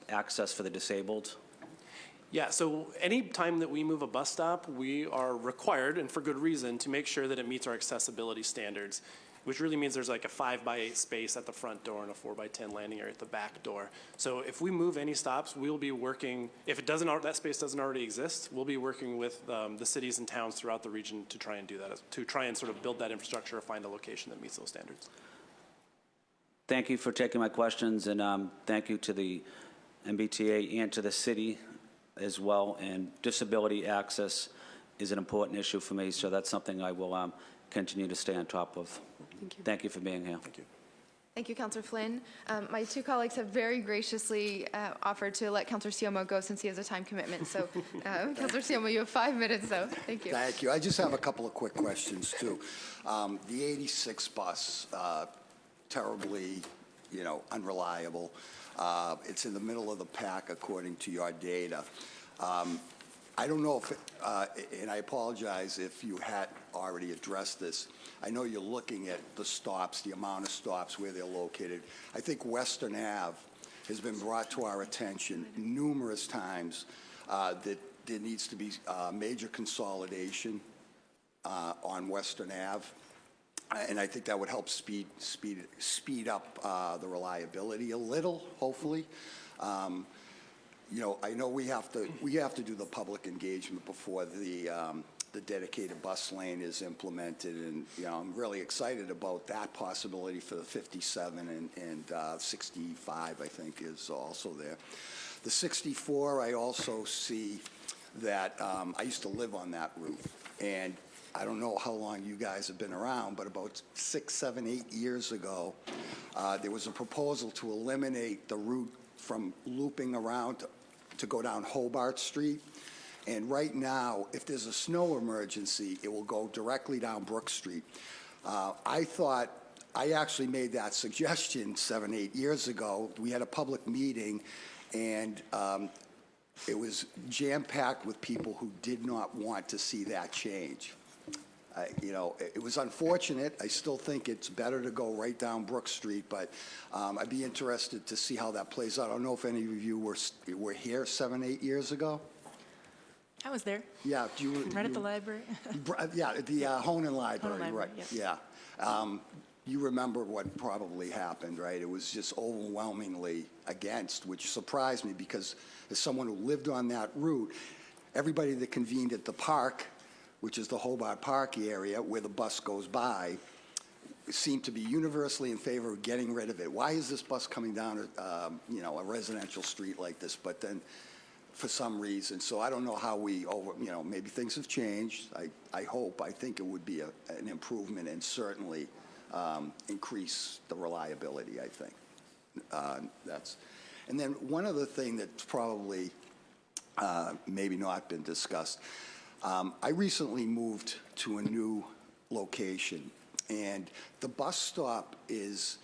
access for the disabled? Yeah, so any time that we move a bus stop, we are required, and for good reason, to make sure that it meets our accessibility standards, which really means there's like a 5x8 space at the front door and a 4x10 landing area at the back door. So if we move any stops, we'll be working, if it doesn't, that space doesn't already exist, we'll be working with the cities and towns throughout the region to try and do that, to try and sort of build that infrastructure or find a location that meets those standards. Thank you for taking my questions, and thank you to the MBTA and to the city as well. And disability access is an important issue for me, so that's something I will continue to stay on top of. Thank you. Thank you for being here. Thank you. Thank you, Councilor Flynn. My two colleagues have very graciously offered to let Councilor Siomo go since he has a time commitment. So, Councilor Siomo, you have 5 minutes, though. Thank you. Thank you. I just have a couple of quick questions, too. The 86 bus, terribly, unreliable. It's in the middle of the pack, according to your data. I don't know if, and I apologize if you had already addressed this. I know you're looking at the stops, the amount of stops, where they're located. I think Western Ave has been brought to our attention numerous times that there needs to be major consolidation on Western Ave. And I think that would help speed up the reliability a little, hopefully. You know, I know we have to do the public engagement before the dedicated bus lane is implemented, and you know, I'm really excited about that possibility for the 57 and 65. I think is also there. The 64, I also see that I used to live on that route, and I don't know how long you guys have been around, but about 6, 7, 8 years ago, there was a proposal to eliminate the route from looping around to go down Hobart Street. And right now, if there's a snow emergency, it will go directly down Brook Street. I actually made that suggestion 7, 8 years ago. We had a public meeting, and it was jam-packed with people who did not want to see that change. You know, it was unfortunate. I still think it's better to go right down Brook Street, but I'd be interested to see how that plays out. I don't know if any of you were here 7, 8 years ago. I was there. Yeah, Right at the library. Yeah, the Honan Library, Honan Library, right? yep. Yeah. You remember what probably happened, right? It was just overwhelmingly against, which surprised me because as someone who lived on that route, everybody that convened at the park, which is the Hobart Park area where the bus goes by, seemed to be universally in favor of getting rid of it. Why is this bus coming down, you know, a residential street like this? But then, for some reason, so I don't know how you know, maybe things have changed. I hope. I think it would be an improvement and certainly increase the reliability. I think and then one other thing that's probably maybe not been discussed. I recently moved to a new location, and the bus stop is,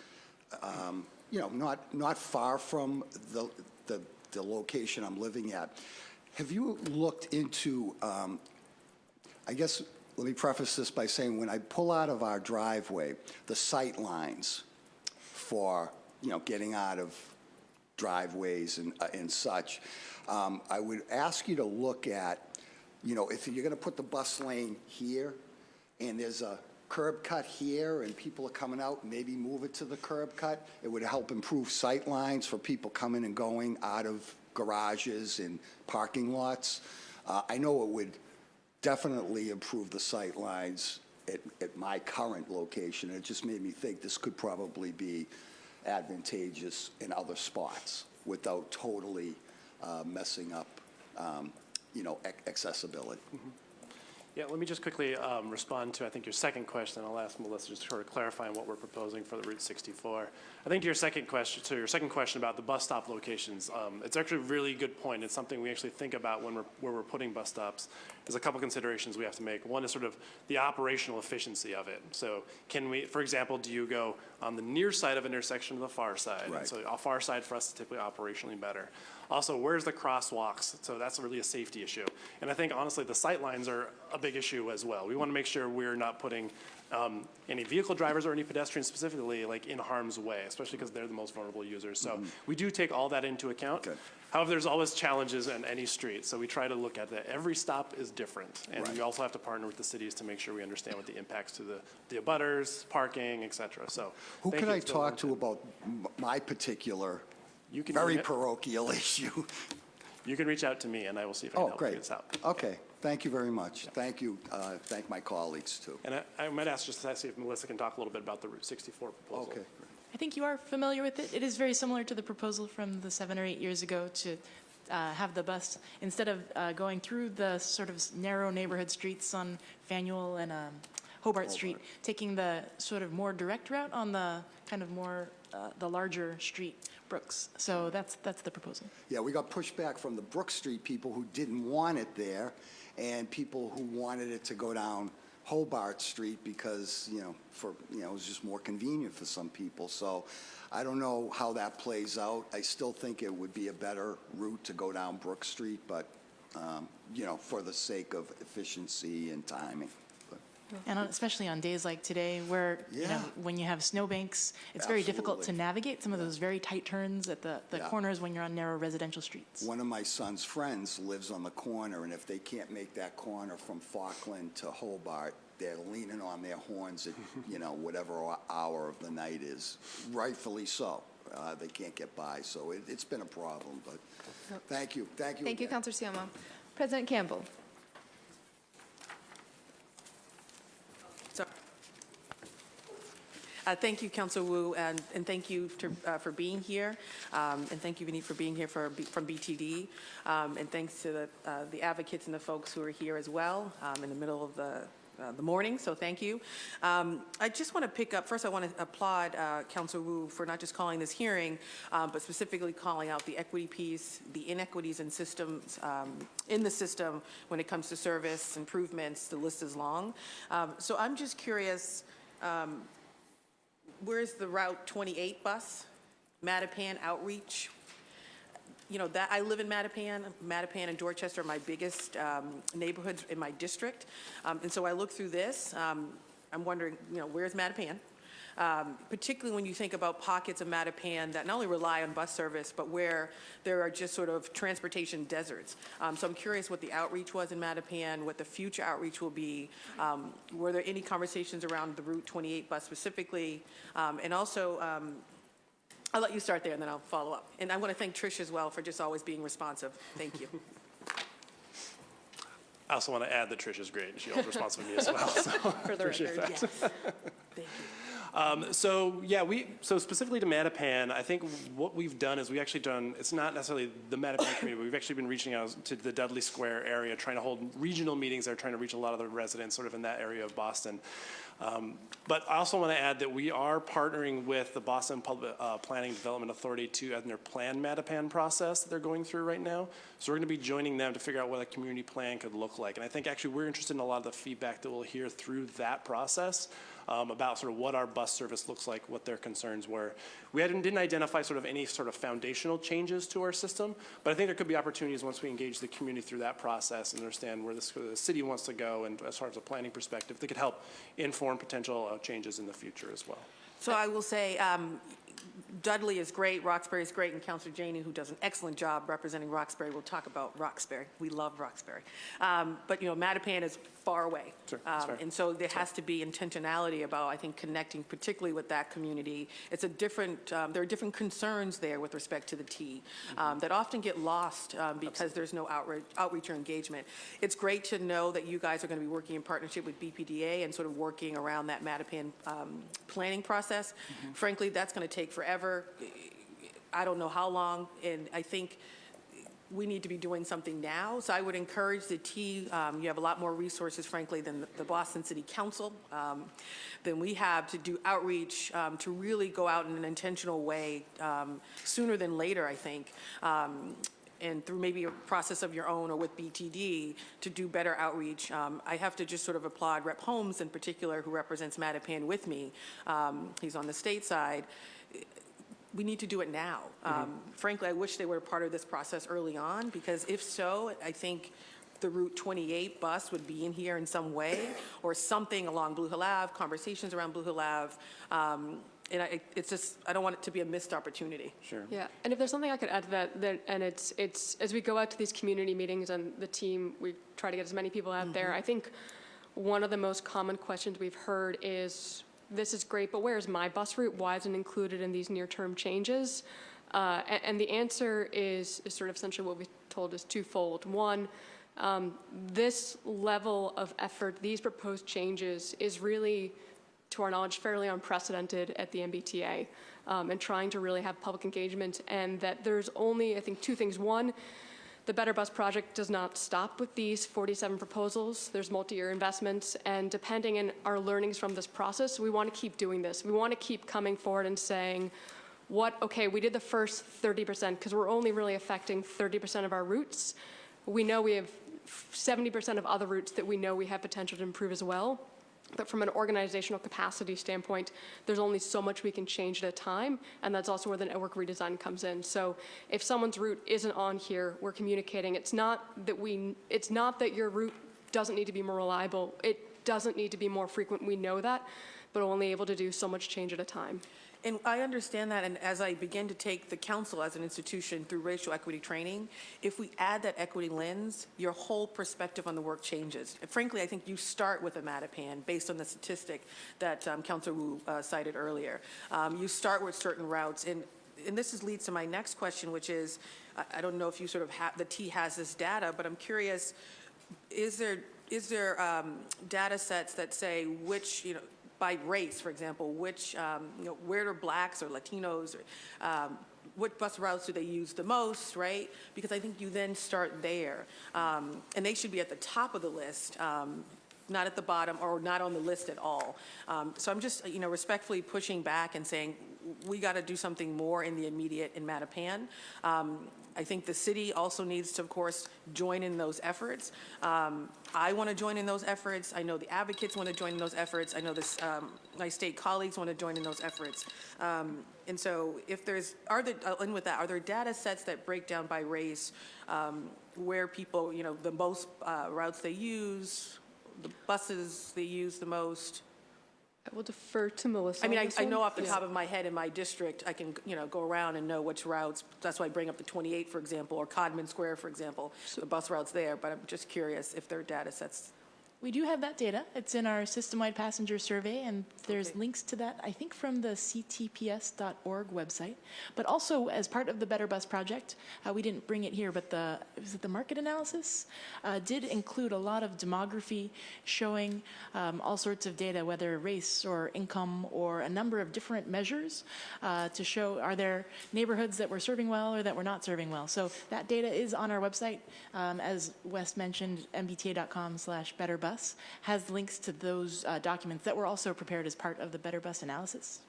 you know, not far from the location I'm living at. Have you looked into? I guess let me preface this by saying when I pull out of our driveway, the sight lines for getting out of driveways and such, I would ask you to look at. If you're going to put the bus lane here and there's a curb cut here and people are coming out, maybe move it to the curb cut. It would help improve sight lines for people coming and going out of garages and parking lots. I know it would definitely improve the sight lines at my current location. It just made me think this could probably be advantageous in other spots without totally messing up accessibility. Mm-hmm. Yeah, let me just quickly respond to, I think, your second question. I'll ask Melissa just sort of clarify what we're proposing for the Route 64. I think to your second question about the bus stop locations, it's actually a really good point. It's something we actually think about where we're putting bus stops. There's a couple considerations we have to make. One is sort of the operational efficiency of it. So can we, for example, do you go on the near side of an intersection or the far side? Right. And so a far side for us is typically operationally better. Also, where's the crosswalks? So that's really a safety issue. And I think, honestly, the sight lines are a big issue as well. We want to make sure we're not putting any vehicle drivers or any pedestrians specifically in harm's way, especially because they're the most vulnerable users. So we do take all that into account. Good. However, there's always challenges in any street. So we try to look at that. Every stop is different. And Right. we also have to partner with the cities to make sure we understand what the impacts to the abutters, parking, et cetera. So Who thank can you. I It's been a talk long to time. about my particular, You can very email- parochial issue? You can reach out to me, and I will see if I can Oh, help figure great. this out. Okay, thank you very much. Thank you. Thank my colleagues, too. And I might ask just to see if Melissa can talk a little bit about the Route 64 proposal. Okay. I think you are familiar with it. It is very similar to the proposal from the 7 or 8 years ago to have the bus, instead of going through the sort of narrow neighborhood streets on Faneuil and Hobart Street, taking the sort of more direct route on the kind of more, the larger street, Brooks. So that's the proposal. Yeah, we got pushback from the Brook Street people who didn't want it there, and people who wanted it to go down Hobart Street because, it was just more convenient for some people. So I don't know how that plays out. I still think it would be a better route to go down Brook Street, but for the sake of efficiency and timing. But And especially on days like today where, when you have snowbanks, it's very difficult to Absolutely. navigate some of those very tight turns at the corners when you're on narrow residential streets. one of my son's friends lives on the corner, and if they can't make that corner from Falkland to Hobart, they're leaning on their horns at, whatever hour of the night is, rightfully so. They can't get by, so it's been a problem, but thank you. Thank you. Thank you, again. Councilor Sioma. President Campbell. Thank you, Councilor Wu, and thank you for being here, and thank you, Vineet, for being here from BTD, and thanks to the advocates and the folks who are here as well in the middle of the morning, so thank you. I just want to pick up, first I want to applaud Councilor Wu for not just calling this hearing, but specifically calling out the equity piece, the inequities in systems, in the system when it comes to service improvements. The list is long. So I'm just curious, where's the Route 28 bus? Mattapan outreach? That I live in Mattapan. Mattapan and Dorchester are my biggest neighborhoods in my district. And so I look through this. I'm wondering, where's Mattapan? Particularly when you think about pockets of Mattapan that not only rely on bus service, but where there are just sort of transportation deserts. So I'm curious what the outreach was in Mattapan, what the future outreach will be. Were there any conversations around the Route 28 bus specifically? And also, I'll let you start there and then I'll follow up. And I want to thank Trish as well for just always being responsive. Thank you. I also want to add that Trish is great. She holds responsibility as well. So For the appreciate record, that. yes. Thank you. So specifically to Mattapan, I think what we've done is it's not necessarily the Mattapan community, but we've actually been reaching out to the Dudley Square area, trying to hold regional meetings there, trying to reach a lot of the residents sort of in that area of Boston. But I also want to add that we are partnering with the Boston Public Planning Development Authority in their Plan Mattapan process that they're going through right now. So we're going to be joining them to figure out what a community plan could look like. And I think actually we're interested in a lot of the feedback that we'll hear through that process about sort of what our bus service looks like, what their concerns were. We didn't identify sort of any sort of foundational changes to our system, but I think there could be opportunities once we engage the community through that process and understand where the city wants to go, and as far as a planning perspective, that could help inform potential changes in the future as well. So I will say, Dudley is great, Roxbury is great, and Councilor Janey, who does an excellent job representing Roxbury, will talk about Roxbury. We love Roxbury. But, Mattapan is far away. Sure, that's fair. And so there has to be intentionality about, I think, connecting particularly with that community. It's a different, there are different concerns there with respect to the T that often get lost because there's no outreach or engagement. It's great to know that you guys are going to be working in partnership with BPDA and sort of working around that Mattapan planning process. Frankly, that's going to take forever. I don't know how long, and I think we need to be doing something now. So I would encourage the T, you have a lot more resources, frankly, than the Boston City Council, than we have to do outreach, to really go out in an intentional way sooner than later, I think. And through maybe a process of your own or with BTD to do better outreach. I have to just sort of applaud Rep. Holmes in particular, who represents Mattapan with me. He's on the state side. We need to do it now. Frankly, I wish they were a part of this process early on, because if so, I think the Route 28 bus would be in here in some way, or something along Blue Hill Ave, conversations around Blue Hill Ave. And it's just, I don't want it to be a missed opportunity. Sure. Yeah, and if there's something I could add to that, and it's as we go out to these community meetings and the team, we try to get as many people out there. I think one of the most common questions we've heard is, this is great, but where's my bus route? Why isn't it included in these near-term changes? And the answer is sort of essentially what we told is twofold. One, this level of effort, these proposed changes, is really, to our knowledge, fairly unprecedented at the MBTA, and trying to really have public engagement, and that there's only, I think, two things. One, the Better Bus Project does not stop with these 47 proposals. There's multi-year investments, and depending on our learnings from this process, we want to keep doing this. We want to keep coming forward and saying, okay, we did the first 30%, because we're only really affecting 30% of our routes. We know we have 70% of other routes that we know we have potential to improve as well. that from an organizational capacity standpoint, there's only so much we can change at a time, and that's also where the network redesign comes in. So if someone's route isn't on here, we're communicating. It's not that your route doesn't need to be more reliable. It doesn't need to be more frequent. We know that, but we're only able to do so much change at a time. And I understand that, and as I begin to take the council as an institution through racial equity training, if we add that equity lens, your whole perspective on the work changes. And frankly, I think you start with a Mattapan based on the statistic that Councilor Wu cited earlier. You start with certain routes, and this leads to my next question, which is, I don't know if you sort of the T has this data, but I'm curious, is there data sets that say which, by race, for example, which, where are blacks or Latinos, or, what bus routes do they use the most, right? Because I think you then start there. And they should be at the top of the list, not at the bottom or not on the list at all. So I'm just, respectfully pushing back and saying, we got to do something more in the immediate in Mattapan. I think the city also needs to, of course, join in those efforts. I want to join in those efforts. I know the advocates want to join in those efforts. I know this, my state colleagues want to join in those efforts. And so if I'll end with that, are there data sets that break down by race where people, the most routes they use, the buses they use the most? I will defer to Melissa. I mean, I know off the top of my head in my district, I can, go around and know which routes. That's why I bring up the 28, for example, or Codman Square, for example, the bus routes there. But I'm just curious if there are data sets. We do have that data. It's in our system-wide passenger survey, and there's links to that, I think, from the ctps.org website. But also, as part of the Better Bus project, we didn't bring it here, but the market analysis did include a lot of demography showing all sorts of data, whether race or income or a number of different measures to show are there neighborhoods that we're serving well or that we're not serving well. So that data is on our website. As Wes mentioned, mbta.com/betterbus has links to those documents that were also prepared as part of the Better Bus analysis.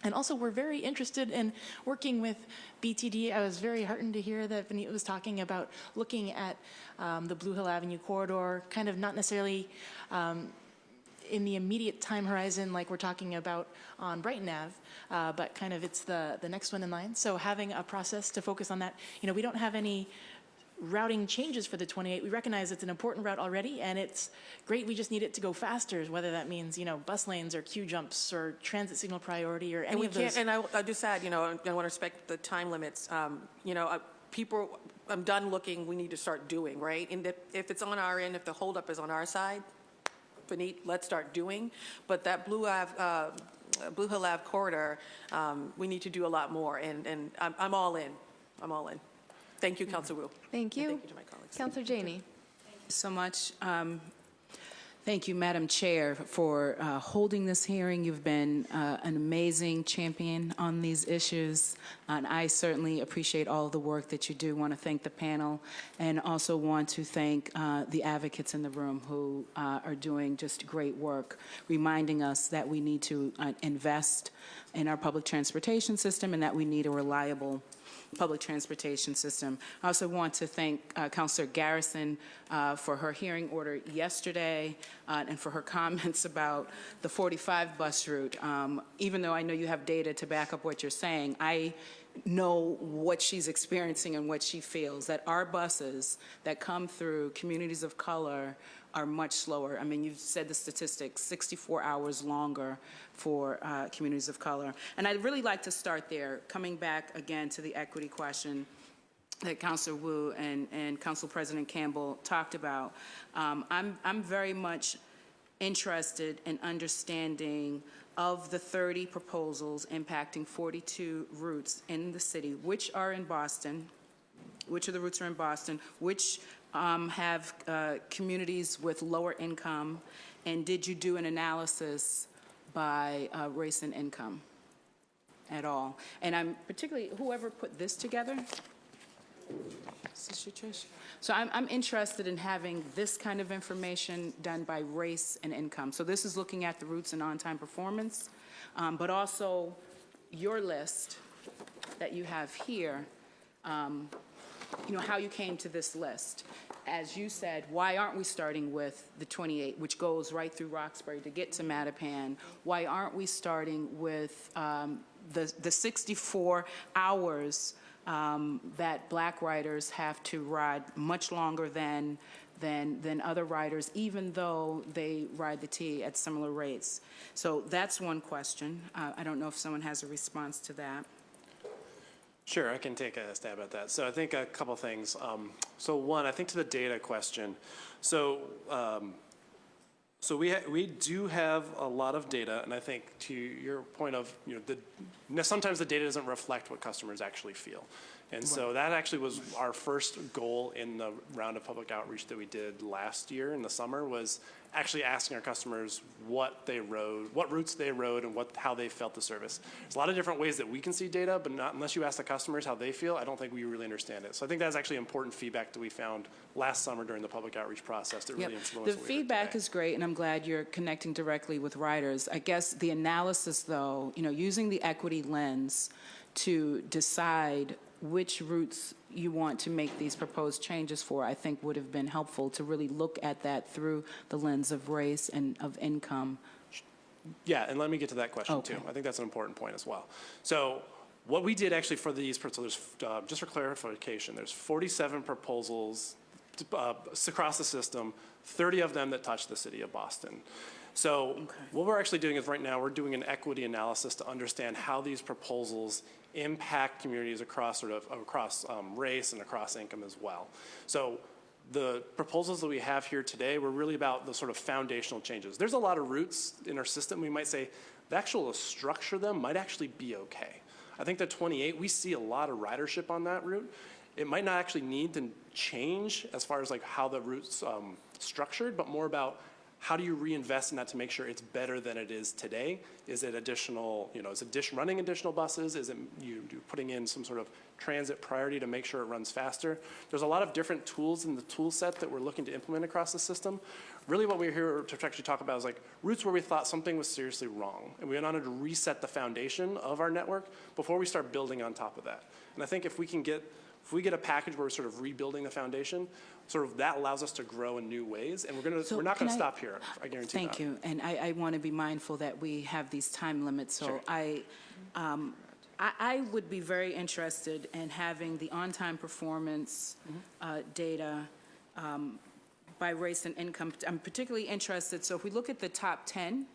And also, we're very interested in working with BTD. I was very heartened to hear that Vineet was talking about looking at the Blue Hill Avenue corridor, kind of not necessarily in the immediate time horizon like we're talking about on Brighton Ave, but kind of it's the next one in line. So having a process to focus on that. We don't have any routing changes for the 28. We recognize it's an important route already, and it's great. We just need it to go faster, whether that means, bus lanes or queue jumps or transit signal priority or any of those. And I'll just add, I want to respect the time limits. People, I'm done looking, we need to start doing, right? And if it's on our end, if the holdup is on our side, Vineet, let's start doing. But that Blue Hill Ave corridor, we need to do a lot more, and I'm all in. I'm all in. Thank you, Councilor Wu. Thank you. And thank you to my colleagues. Councilor Janey. Thank you so much. Thank you, Madam Chair, for holding this hearing. You've been an amazing champion on these issues, and I certainly appreciate all of the work that you do. Want to thank the panel, and also want to thank the advocates in the room who are doing just great work, reminding us that we need to invest in our public transportation system and that we need a reliable public transportation system. I also want to thank Councilor Garrison for her hearing order yesterday and for her comments about the 45 bus route. Even though I know you have data to back up what you're saying, I know what she's experiencing and what she feels, that our buses that come through communities of color are much slower. I mean, you've said the statistics, 64 hours longer for communities of color. And I'd really like to start there, coming back again to the equity question that Councilor Wu and Council President Campbell talked about. I'm very much interested in understanding of the 30 proposals impacting 42 routes in the city, which are in Boston, which of the routes are in Boston, which have communities with lower income, and did you do an analysis by race and income at all? And I'm particularly, whoever put this together, so I'm interested in having this kind of information done by race and income. So this is looking at the routes and on-time performance, but also your list that you have here how you came to this list. As you said, why aren't we starting with the 28, which goes right through Roxbury to get to Mattapan? Why aren't we starting with the 64 hours that black riders have to ride much longer than other riders, even though they ride the T at similar rates? So that's one question. I don't know if someone has a response to that. Sure, I can take a stab at that. So I think a couple things. So one, I think to the data question. So we do have a lot of data, and I think to your point of, sometimes the data doesn't reflect what customers actually feel. And so that actually was our first goal in the round of public outreach that we did last year in the summer, was actually asking our customers what they rode, what routes they rode, and how they felt the service. There's a lot of different ways that we can see data, but not unless you ask the customers how they feel, I don't think we really understand it. So I think that's actually important feedback that we found last summer during the public outreach process that really influenced what we heard The feedback today. is great, and I'm glad you're connecting directly with riders. I guess the analysis, though, using the equity lens to decide which routes you want to make these proposed changes for, I think would have been helpful to really look at that through the lens of race and of income. Yeah, and let me get to that question too. I think that's an important point as well. So what we did actually for these, so there's, just for clarification, there's 47 proposals across the system, 30 of them that touch the city of Boston. So what we're actually doing is right now we're doing an equity analysis to understand how these proposals impact communities across race and across income as well. So the proposals that we have here today were really about the sort of foundational changes. There's a lot of routes in our system. We might say the actual structure of them might actually be okay. I think the 28, we see a lot of ridership on that route. It might not actually need to change as far as like how the route's structured, but more about how do you reinvest in that to make sure it's better than it is today? Is it additional, is it running additional buses? Is it you putting in some sort of transit priority to make sure it runs faster? There's a lot of different tools in the tool set that we're looking to implement across the system. Really what we're here to actually talk about is like routes where we thought something was seriously wrong. And we wanted to reset the foundation of our network before we start building on top of that. And I think if we get a package where we're sort of rebuilding the foundation, sort of that allows us to grow in new ways, and we're not going to stop here. I guarantee that. Thank you, and I want to be mindful that we have these time limits. So Sure. I would be very interested in having the on-time performance data by race and income. I'm particularly interested. So if we look at the top 10,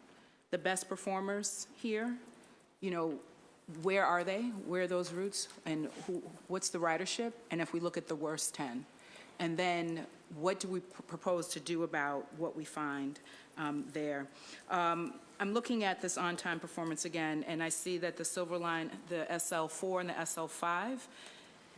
the best performers here, where are they? Where are those routes? And what's the ridership? And if we look at the worst 10, and then what do we propose to do about what we find there? I'm looking at this on-time performance again, and I see that the Silver Line, the SL4 and the SL5,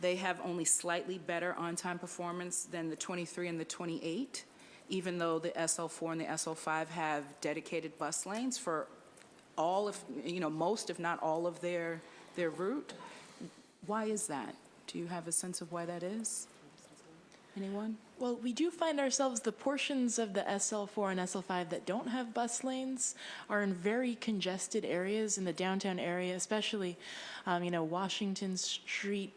they have only slightly better on-time performance than the 23 and the 28, even though the SL4 and the SL5 have dedicated bus lanes for all of, most if not all of their route. Why is that? Do you have a sense of why that is? Anyone? Well, we do find ourselves, the portions of the SL4 and SL5 that don't have bus lanes are in very congested areas in the downtown area, especially, Washington Street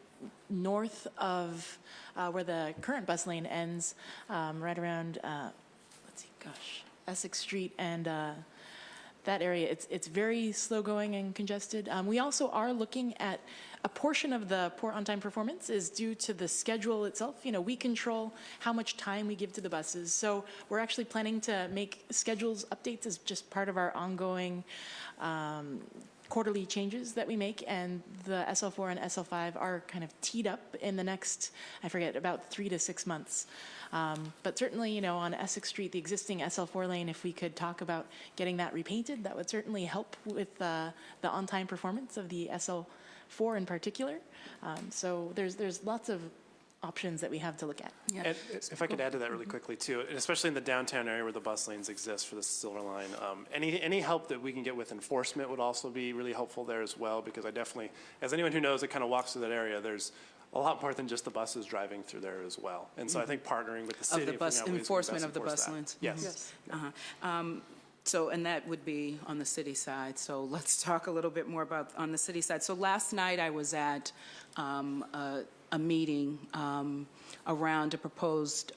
north of where the current bus lane ends, right around, Essex Street and that area. It's very slow going and congested. We also are looking at a portion of the poor on-time performance is due to the schedule itself. We control how much time we give to the buses. So we're actually planning to make schedules updates as just part of our ongoing quarterly changes that we make, and the SL4 and SL5 are kind of teed up in the next, about 3 to 6 months. But certainly, on Essex Street, the existing SL4 lane, if we could talk about getting that repainted, that would certainly help with the on-time performance of the SL4 in particular. So there's lots of options that we have to look at. Yeah. And if I could add to that really quickly too, and especially in the downtown area where the bus lanes exist for the Silver Line, any help that we can get with enforcement would also be really helpful there as well, because I definitely, as anyone who knows that kind of walks through that area, there's a lot more than just the buses driving through there as well. And so I think partnering with the city. Of the bus, enforcement of the bus lanes. Yes. So, and that would be on the city side. So let's talk a little bit more about on the city side. So last night I was at a meeting around a proposed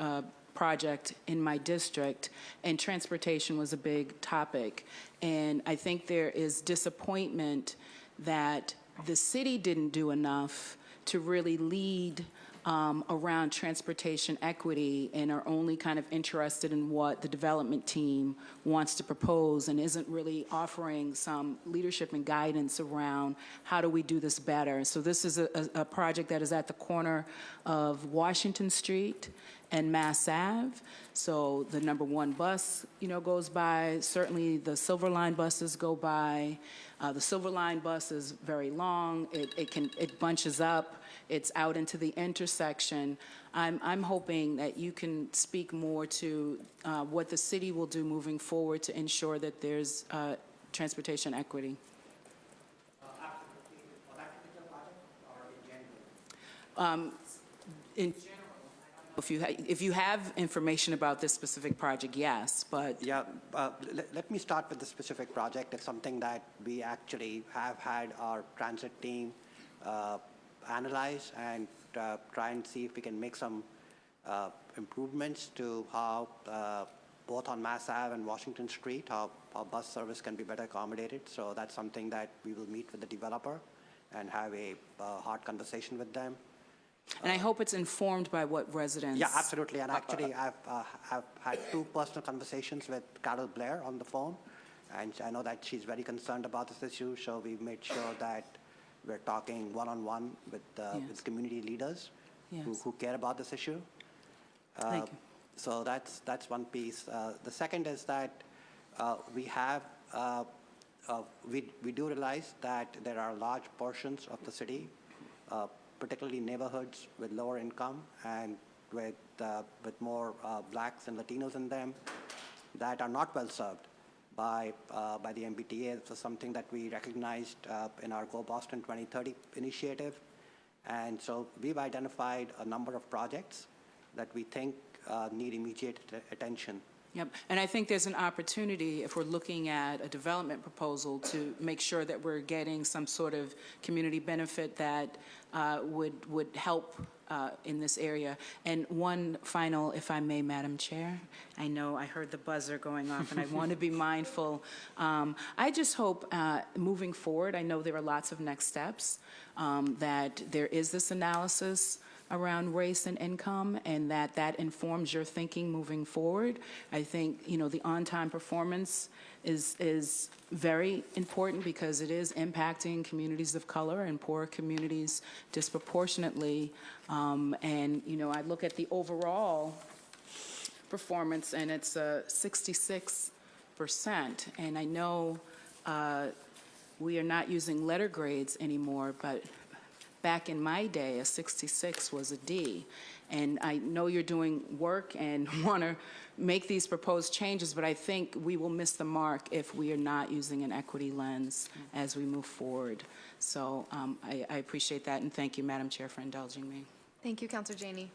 project in my district, and transportation was a big topic. And I think there is disappointment that the city didn't do enough to really lead around transportation equity and are only kind of interested in what the development team wants to propose and isn't really offering some leadership and guidance around how do we do this better. So this is a project that is at the corner of Washington Street and Mass Ave. So the number 1 bus, goes by. Certainly the Silver Line buses go by. The Silver Line bus is very long. It bunches up. It's out into the intersection. I'm hoping that you can speak more to what the city will do moving forward to ensure that there's transportation equity. In general, if you have information about this specific project, yes, but... Yeah, let me start with the specific project. It's something that we actually have had our transit team analyze and try and see if we can make some improvements to how, both on Mass Ave and Washington Street, how bus service can be better accommodated. So that's something that we will meet with the developer and have a hard conversation with them. And I hope it's informed by what residents... Yeah, absolutely. And actually, I've had 2 personal conversations with Carol Blair on the phone, and I know that she's very concerned about this issue, so we've made sure that we're talking one-on-one with community leaders who care about this issue. Thank you. So that's one piece. The second is that we do realize that there are large portions of the city, particularly neighborhoods with lower income and with more blacks and Latinos in them, that are not well served by the MBTA. This was something that we recognized in our Go Boston 2030 initiative. And so we've identified a number of projects that we think need immediate attention. Yep, and I think there's an opportunity, if we're looking at a development proposal, to make sure that we're getting some sort of community benefit that would help in this area. And one final, if I may, Madam Chair, I know I heard the buzzer going off and I want to be mindful. I just hope moving forward, I know there are lots of next steps, that there is this analysis around race and income, and that informs your thinking moving forward. I think, the on-time performance is very important because it is impacting communities of color and poor communities disproportionately. And, I look at the overall performance, and it's 66%. And I know we are not using letter grades anymore, but back in my day, a 66 was a D. And I know you're doing work and want to make these proposed changes, but I think we will miss the mark if we are not using an equity lens as we move forward. So I appreciate that, and thank you, Madam Chair, for indulging me. Thank you, Councilor Janey.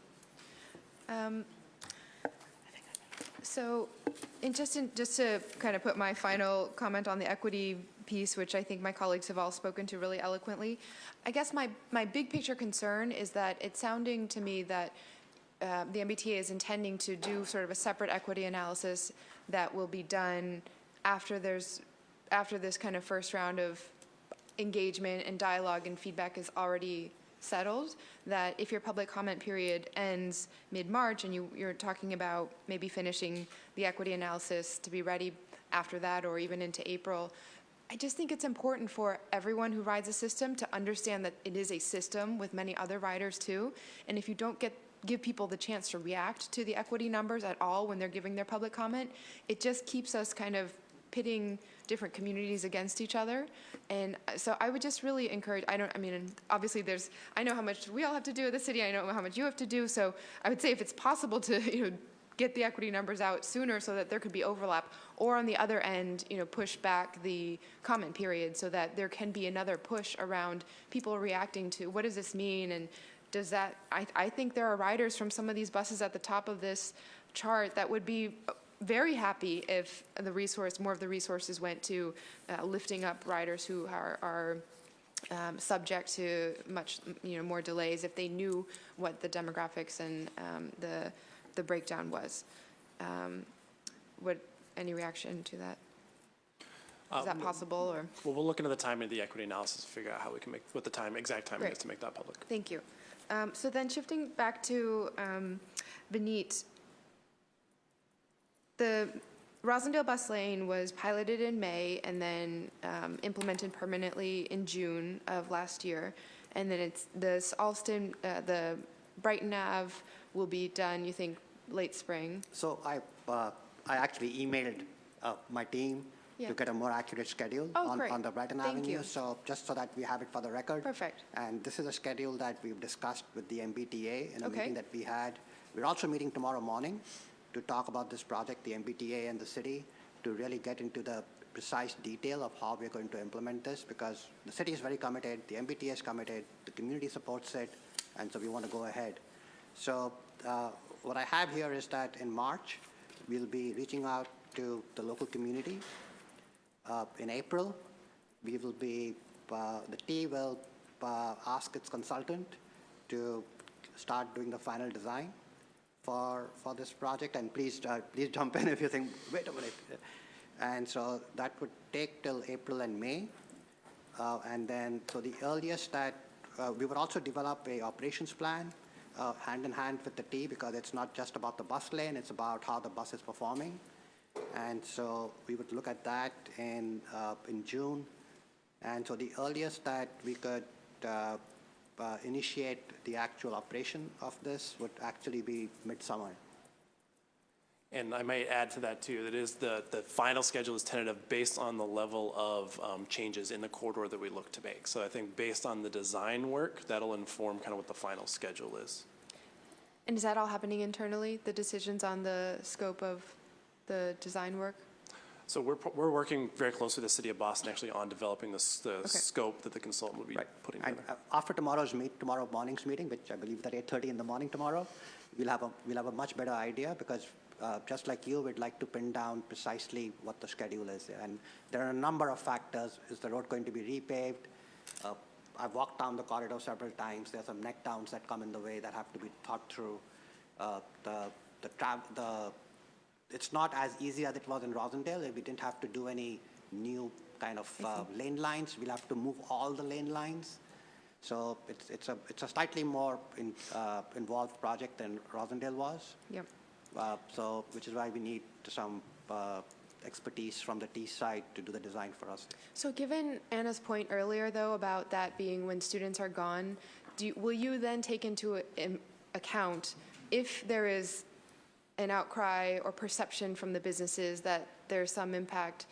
So just to kind of put my final comment on the equity piece, which I think my colleagues have all spoken to really eloquently, I guess my big picture concern is that it's sounding to me that the MBTA is intending to do sort of a separate equity analysis that will be done after this kind of first round of engagement and dialogue and feedback is already settled, that if your public comment period ends mid-March and you're talking about maybe finishing the equity analysis to be ready after that or even into April, I just think it's important for everyone who rides a system to understand that it is a system with many other riders too, and if you don't give people the chance to react to the equity numbers at all when they're giving their public comment, it just keeps us kind of pitting different communities against each other. And so I would just really encourage, obviously I know how much we all have to do at the city, I know how much you have to do, so I would say if it's possible to, get the equity numbers out sooner so that there could be overlap, or on the other end, push back the comment period so that there can be another push around people reacting to what does this mean, and does that, I think there are riders from some of these buses at the top of this chart that would be very happy if more of the resources went to lifting up riders who are subject to much, more delays if they knew what the demographics and the breakdown was. Any reaction to that? Is that possible, or? Well, we'll look into the timing of the equity analysis to figure out how we can make, what the exact timing is to make that public. Thank you. So then shifting back to Benit, the Rosendale bus lane was piloted in May and then implemented permanently in June of last year. And then it's this Alston, the Brighton Ave will be done, you think, late spring? So I actually emailed my team to get a more accurate schedule on the Brighton Thank Avenue. you. So just so that we have it for the record. Perfect. And this is a schedule that we've discussed with the MBTA in a Okay. meeting that we had. We're also meeting tomorrow morning to talk about this project, the MBTA and the city, to really get into the precise detail of how we're going to implement this, because the city is very committed, the MBTA is committed, the community supports it, and so we want to go ahead. So what I have here is that in March, we'll be reaching out to the local community. In April, we will be, the T will ask its consultant to start doing the final design for this project. And please jump in if you think, wait a minute. And so that would take till April and May. And then, so the earliest that, we would also develop a operations plan hand in hand with the T, because it's not just about the bus lane, it's about how the bus is performing. And so we would look at that in June. And so the earliest that we could initiate the actual operation of this would actually be midsummer. And I might add to that too, that is the final schedule is tentative based on the level of changes in the corridor that we look to make. So I think based on the design work, that'll inform kind of what the final schedule is. And is that all happening internally, the decisions on the scope of the design work? So we're working very closely with the City of Boston actually on developing the scope that the consultant will be putting together. And after tomorrow morning's meeting, which I believe is at 8:30 in the morning tomorrow, we'll have a much better idea, because just like you, we'd like to pin down precisely what the schedule is. And there are a number of factors. Is the road going to be repaved? I've walked down the corridor several times. There's some neck downs that come in the way that have to be thought through. It's not as easy as it was in Rosendale. We didn't have to do any new kind of lane lines. We'll have to move all the lane lines. So it's a slightly more involved project than Rosendale was. Yep. So which is why we need some expertise from the T side to do the design for us. So given Anna's point earlier, though, about that being when students are gone, will you then take into account if there is an outcry or perception from the businesses that there's some impact,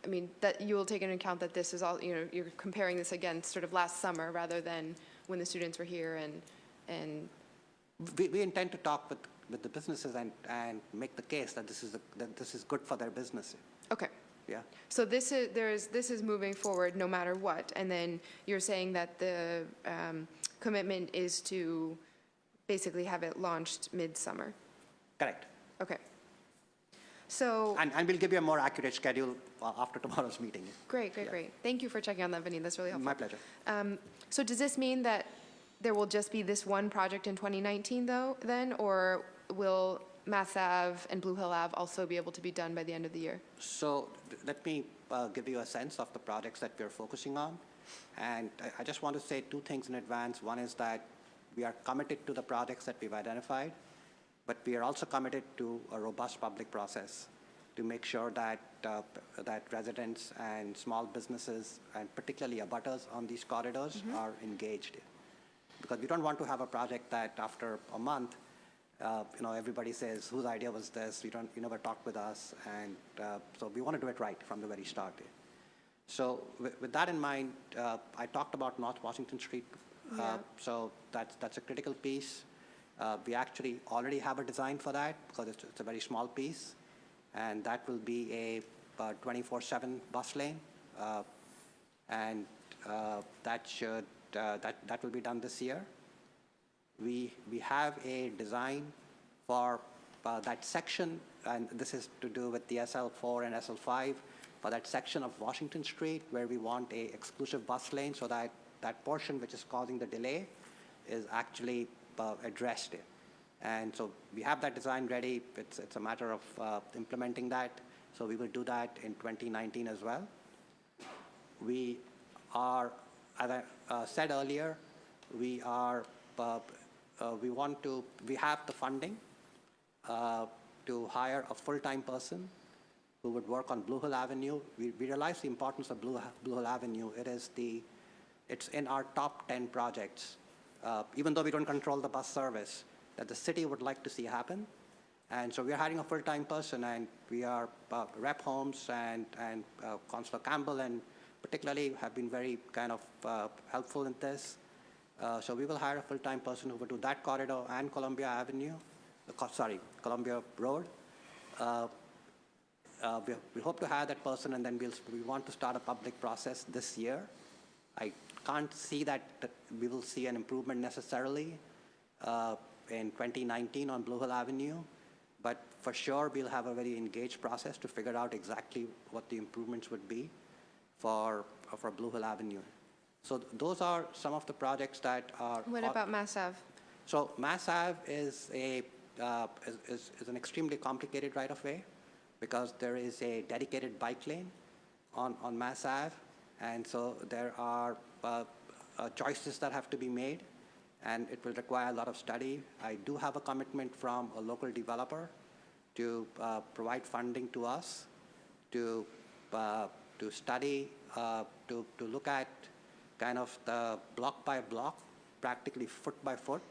I mean, that you will take into account that this is all, you're comparing this against sort of last summer rather than when the students were here and We intend to talk with the businesses and make the case that this is good for their business. Okay. Yeah. So this is moving forward no matter what, and then you're saying that the commitment is to basically have it launched midsummer. Correct. Okay. So. And we'll give you a more accurate schedule after tomorrow's meeting. Great. Thank you for checking on that, Vinny. That's really helpful. My pleasure. So does this mean that there will just be this one project in 2019, though, then, or will Mass Ave and Blue Hill Ave also be able to be done by the end of the year? So let me give you a sense of the projects that we're focusing on. And I just want to say two things in advance. One is that we are committed to the projects that we've identified, but we are also committed to a robust public process to make sure that that residents and small businesses, and particularly abutters on these corridors, are engaged. Because we don't want to have a project that after a month, everybody says, whose idea was this? You never talked with us. And so we want to do it right from the very start. So with that in mind, I talked about North Washington Street. So that's a critical piece. We actually already have a design for that because it's a very small piece. And that will be a 24/7 bus lane. And that will be done this year. We have a design for that section, and this is to do with the SL4 and SL5, for that section of Washington Street where we want a exclusive bus lane so that that portion which is causing the delay is actually addressed. And so we have that design ready. It's a matter of implementing that. So we will do that in 2019 as well. We are, as I said earlier, we have the funding to hire a full-time person who would work on Blue Hill Avenue. We realize the importance of Blue Hill Avenue. It's in our top 10 projects, even though we don't control the bus service, that the city would like to see happen. And so we are hiring a full-time person, and we are, Rep Holmes and Councillor Campbell, and particularly have been very kind of helpful in this. So we will hire a full-time person who will do that corridor and Columbia Avenue, Columbia Road. We hope to hire that person, and then we want to start a public process this year. I can't see that we will see an improvement necessarily in 2019 on Blue Hill Avenue, but for sure we'll have a very engaged process to figure out exactly what the improvements would be for Blue Hill Avenue. So those are some of the projects that are. What about Mass Ave? So Mass Ave is an extremely complicated right-of-way because there is a dedicated bike lane on Mass Ave, and so there are choices that have to be made, and it will require a lot of study. I do have a commitment from a local developer to provide funding to us to study, to look at kind of the block by block, practically foot by foot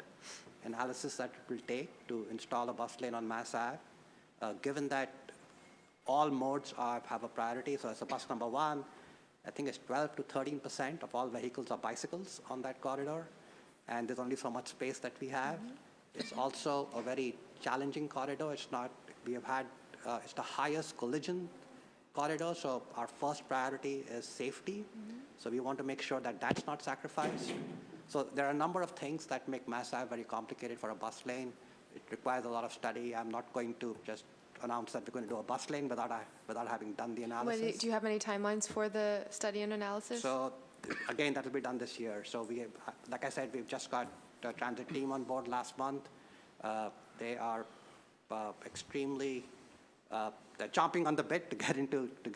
analysis that it will take to install a bus lane on Mass Ave, given that all modes have a priority. So as a bus number 1, I think it's 12 to 13% of all vehicles are bicycles on that corridor, and there's only so much space that we have. It's also a very challenging corridor. It's the highest collision corridor, so our first priority is safety. So we want to make sure that that's not sacrificed. So there are a number of things that make Mass Ave very complicated for a bus lane. It requires a lot of study. I'm not going to just announce that we're going to do a bus lane without having done the analysis. Do you have any timelines for the study and analysis? So again, that will be done this year. So like I said, we've just got the transit team on board last month. They are extremely they're chomping on the bit to get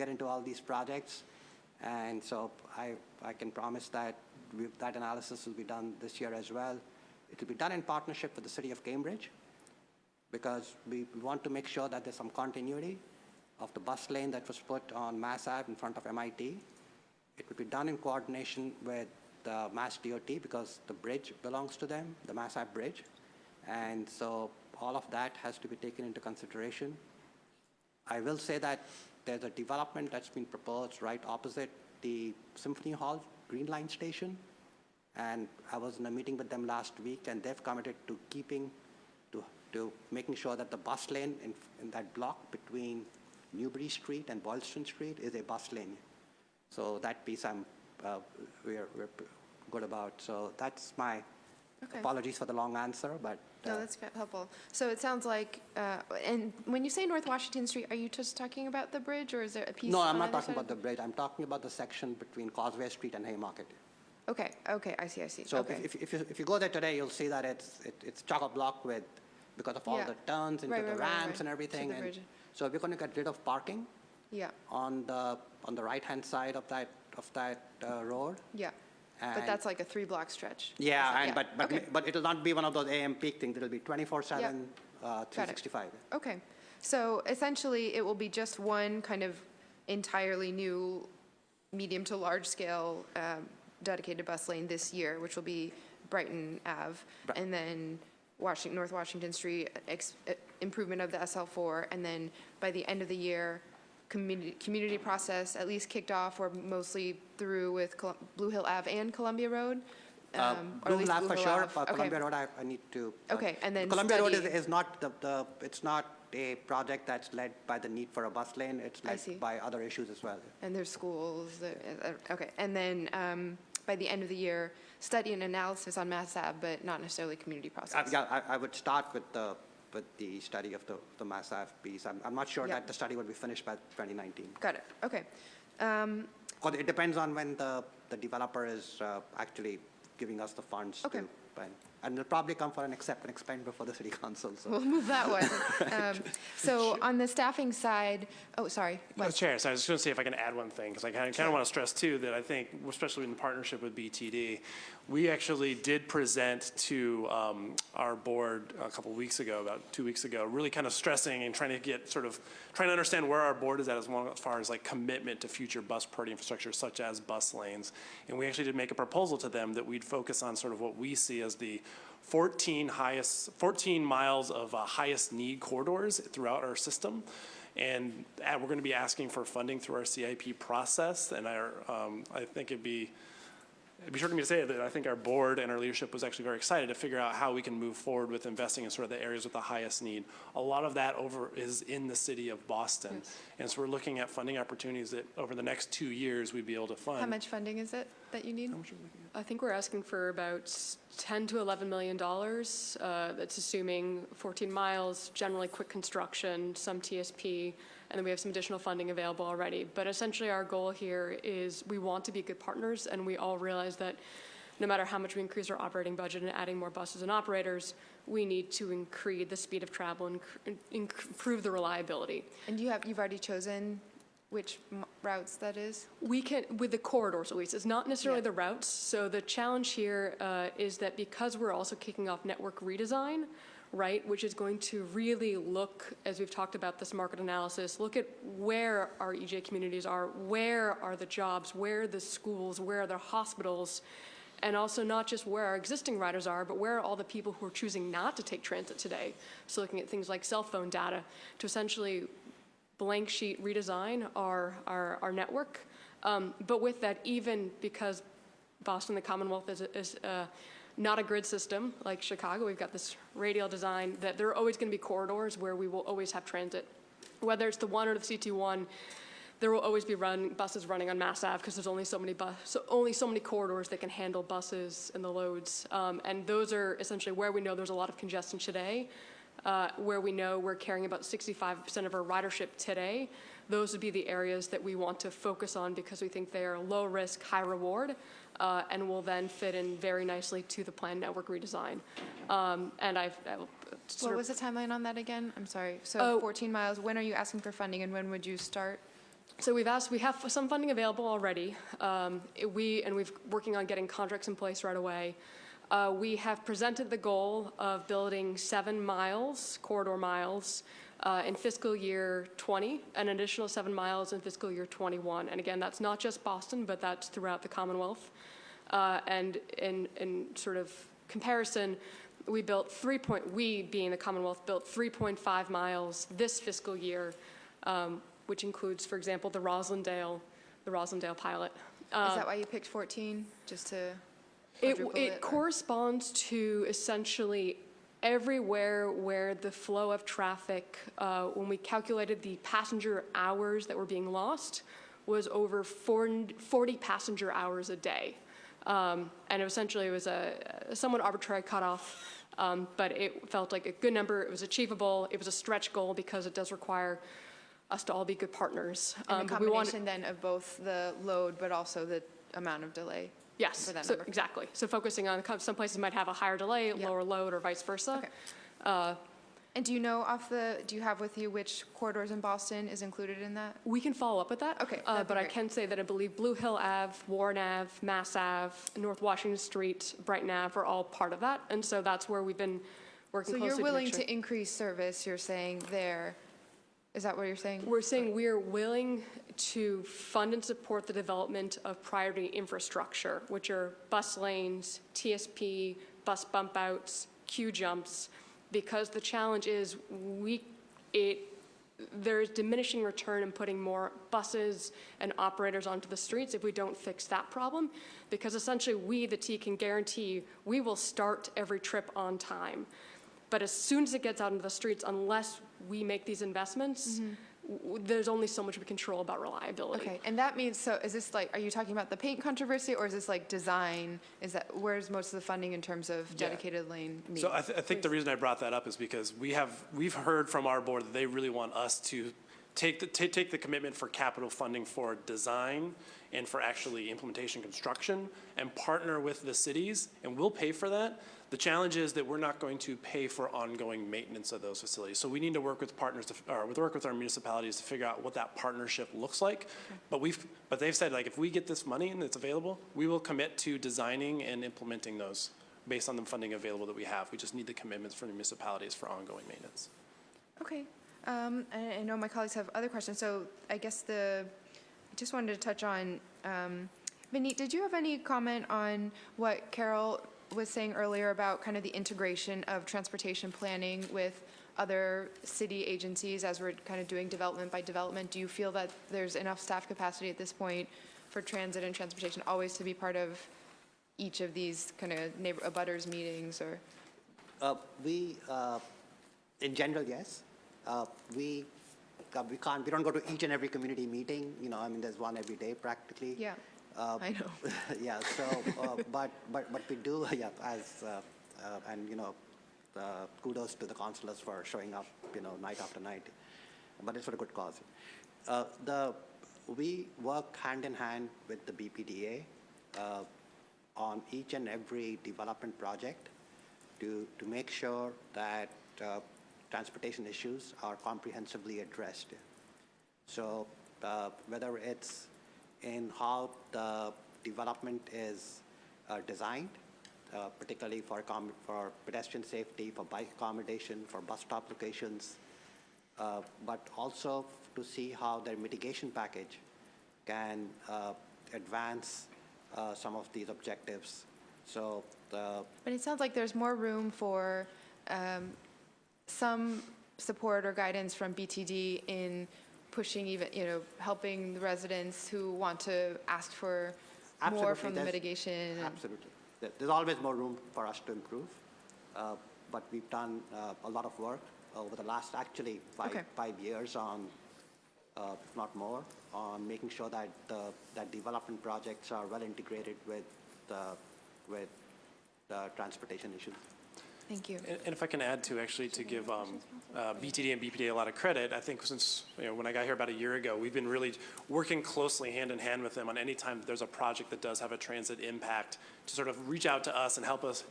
into all these projects, and so I can promise that that analysis will be done this year as well. It will be done in partnership with the City of Cambridge, because we want to make sure that there's some continuity of the bus lane that was put on Mass Ave in front of MIT. It will be done in coordination with the Mass DOT, because the bridge belongs to them, the Mass Ave bridge, and so all of that has to be taken into consideration. I will say that there's a development that's been proposed right opposite the Symphony Hall Green Line station, and I was in a meeting with them last week, and they've committed to making sure that the bus lane in that block between Newbury Street and Boylston Street is a bus lane. So that piece we're good about. So that's my apologies for the long answer, but. No, that's helpful. So it sounds like, and when you say North Washington Street, are you just talking about the bridge, or is there a piece? No, I'm not talking about the bridge. I'm talking about the section between Causeway Street and Haymarket. Okay, I see. So okay. if you go there today, you'll see that it's chock-a-block because of all the turns into the ramps and everything. And so we're going to get rid of parking. Yeah. On the right-hand side of that road. Yeah. But that's like a 3-block stretch. Yeah, but it'll not be one of those AM peak things. It'll be 24/7, 365. Okay. So essentially, it will be just one kind of entirely new medium to large scale dedicated bus lane this year, which will be Brighton Ave, and then North Washington Street, improvement of the SL4, and then by the end of the year, community process at least kicked off, or mostly through with Blue Hill Ave and Columbia Road? Blue Hill Ave for sure. Columbia Road, I need to. Okay, and then Columbia Road is not it's not a project that's led by the need for a bus lane. It's led by other issues as well. And there's schools. Okay, and then by the end of the year, study and analysis on Mass Ave, but not necessarily community process. I would start with the study of the Mass Ave piece. I'm not sure that the study will be finished by 2019. Got it. Okay. It depends on when the the developer is actually giving us the funds Okay. to, and they'll probably come for an accept and expend before the city council. So. We'll move that one. So on the staffing side, oh, sorry. Wes. Chair, so I was just going to see if I can add one thing, because I kind of want to stress, too, that I think, especially in partnership with BTD, we actually did present to our board a couple weeks ago, about 2 weeks ago, really kind of stressing and trying to understand where our board is at as far as like commitment to future bus priority infrastructure, such as bus lanes. And we actually did make a proposal to them that we'd focus on sort of what we see as the 14 miles of highest need corridors throughout our system. And we're going to be asking for funding through our CIP process. And I think it'd be short of me to say that I think our board and our leadership was actually very excited to figure out how we can move forward with investing in sort of the areas with the highest need. A lot of that is in the city of Boston. Yes. And so we're looking at funding opportunities that over the next 2 years we'd be able to fund. How much funding is it that you need? I think we're asking for about $10 to $11 million. That's assuming 14 miles, generally quick construction, some TSP, and then we have some additional funding available already. But essentially our goal here is we want to be good partners, and we all realize that no matter how much we increase our operating budget and adding more buses and operators, we need to increase the speed of travel and improve the reliability. And you've already chosen which routes that is? We can, with the corridors at least, it's not necessarily the routes. So the challenge here is that because we're also kicking off network redesign, right, which is going to really look, as we've talked about this market analysis, look at where our EJ communities are, where are the jobs, where are the schools, where are the hospitals, and also not just where our existing riders are, but where are all the people who are choosing not to take transit today. So looking at things like cell phone data to essentially blank sheet redesign our network. But with that, even because Boston, the Commonwealth, is not a grid system like Chicago, we've got this radial design, that there are always going to be corridors where we will always have transit. Whether it's the 1 or the CT1, there will always be buses running on Mass Ave because there's only so many corridors that can handle buses and the loads. And those are essentially where we know there's a lot of congestion today, where we know we're carrying about 65% of our ridership today. Those would be the areas that we want to focus on because we think they are low risk, high reward, and will then fit in very nicely to the planned network redesign. And what was the timeline on that again? I'm sorry. So 14 miles, when are you asking for funding and when would you start? So we have some funding available already. We're working on getting contracts in place right away. We have presented the goal of building 7 miles, corridor miles, in fiscal year 20, an additional 7 miles in fiscal year 21. And again, that's not just Boston, but that's throughout the Commonwealth. And in sort of comparison, we being the Commonwealth, built 3.5 miles this fiscal year, which includes, for example, the Roslindale pilot. Is that why you picked 14, just to quadruple it corresponds to essentially everywhere where the flow of traffic, when we calculated the passenger hours that were being lost, was over 40 passenger hours a day. And essentially it was a somewhat arbitrary cutoff, but it felt like a good number. It was achievable. It was a stretch goal because it does require us to all be good partners. And the combination then of both the load but also the amount of delay. Yes, for that so number. exactly. So focusing on some places might have a higher delay, lower load, or vice versa. Okay. And do you know do you have with you which corridors in Boston is included in that? We can follow up with that. Okay. But I can say that I believe Blue Hill Ave, Warren Ave, Mass Ave, North Washington Street, Brighton Ave are all part of that. And so that's where we've been working closely. So you're willing to make sure. to increase service, you're saying there. Is that what you're saying? We're saying we're willing to fund and support the development of priority infrastructure, which are bus lanes, TSP, bus bump outs, queue jumps, because the challenge is there's diminishing return in putting more buses and operators onto the streets if we don't fix that problem, because essentially we, the T, can guarantee we will start every trip on time. But as soon as it gets out into the streets, unless we make these investments, there's only so much we control about reliability. Okay, and that means, so is this are you talking about the paint controversy or is this design? Where's most of the funding in terms of dedicated lane needs? So I think the reason I brought that up is because we've heard from our board that they really want us to take the commitment for capital funding for design and for actually implementation construction and partner with the cities, and we'll pay for that. The challenge is that we're not going to pay for ongoing maintenance of those facilities. So we need to work with partners, work with our municipalities to figure out what that partnership looks like. Okay. But they've said, like, if we get this money and it's available, we will commit to designing and implementing those based on the funding available that we have. We just need the commitments from the municipalities for ongoing maintenance. Okay. I know my colleagues have other questions, so I guess I just wanted to touch on, Vineet, did you have any comment on what Carol was saying earlier about kind of the integration of transportation planning with other city agencies as we're kind of doing development by development? Do you feel that there's enough staff capacity at this point for transit and transportation always to be part of each of these kind of abutters meetings, or? In general, yes. We don't go to each and every community meeting. You know, I mean, there's one every day practically. Yeah. I know. Yeah. So, but we do. Yeah. And you know, kudos to the councilors for showing up. You know, night after night. But it's for a good cause. We work hand in hand with the BPDA on each and every development project to make sure that transportation issues are comprehensively addressed. So whether it's in how the development is designed, particularly for pedestrian safety, for bike accommodation, for bus stop locations, but also to see how their mitigation package can advance some of these objectives. So But it sounds like there's more room for some support or guidance from BTD in pushing, even, you know, helping the residents who want to ask for more from the mitigation. Absolutely. There's always more room for us to improve, but we've done a lot of work over the last actually 5 years on, if not more, on making sure that that development projects are well integrated with the transportation issues. Thank you. And if I can add to actually to give BTD and BPDA a lot of credit, I think since, you know, when I got here about a year ago, we've been really working closely hand in hand with them on any time that there's a project that does have a transit impact to sort of reach out to us and help us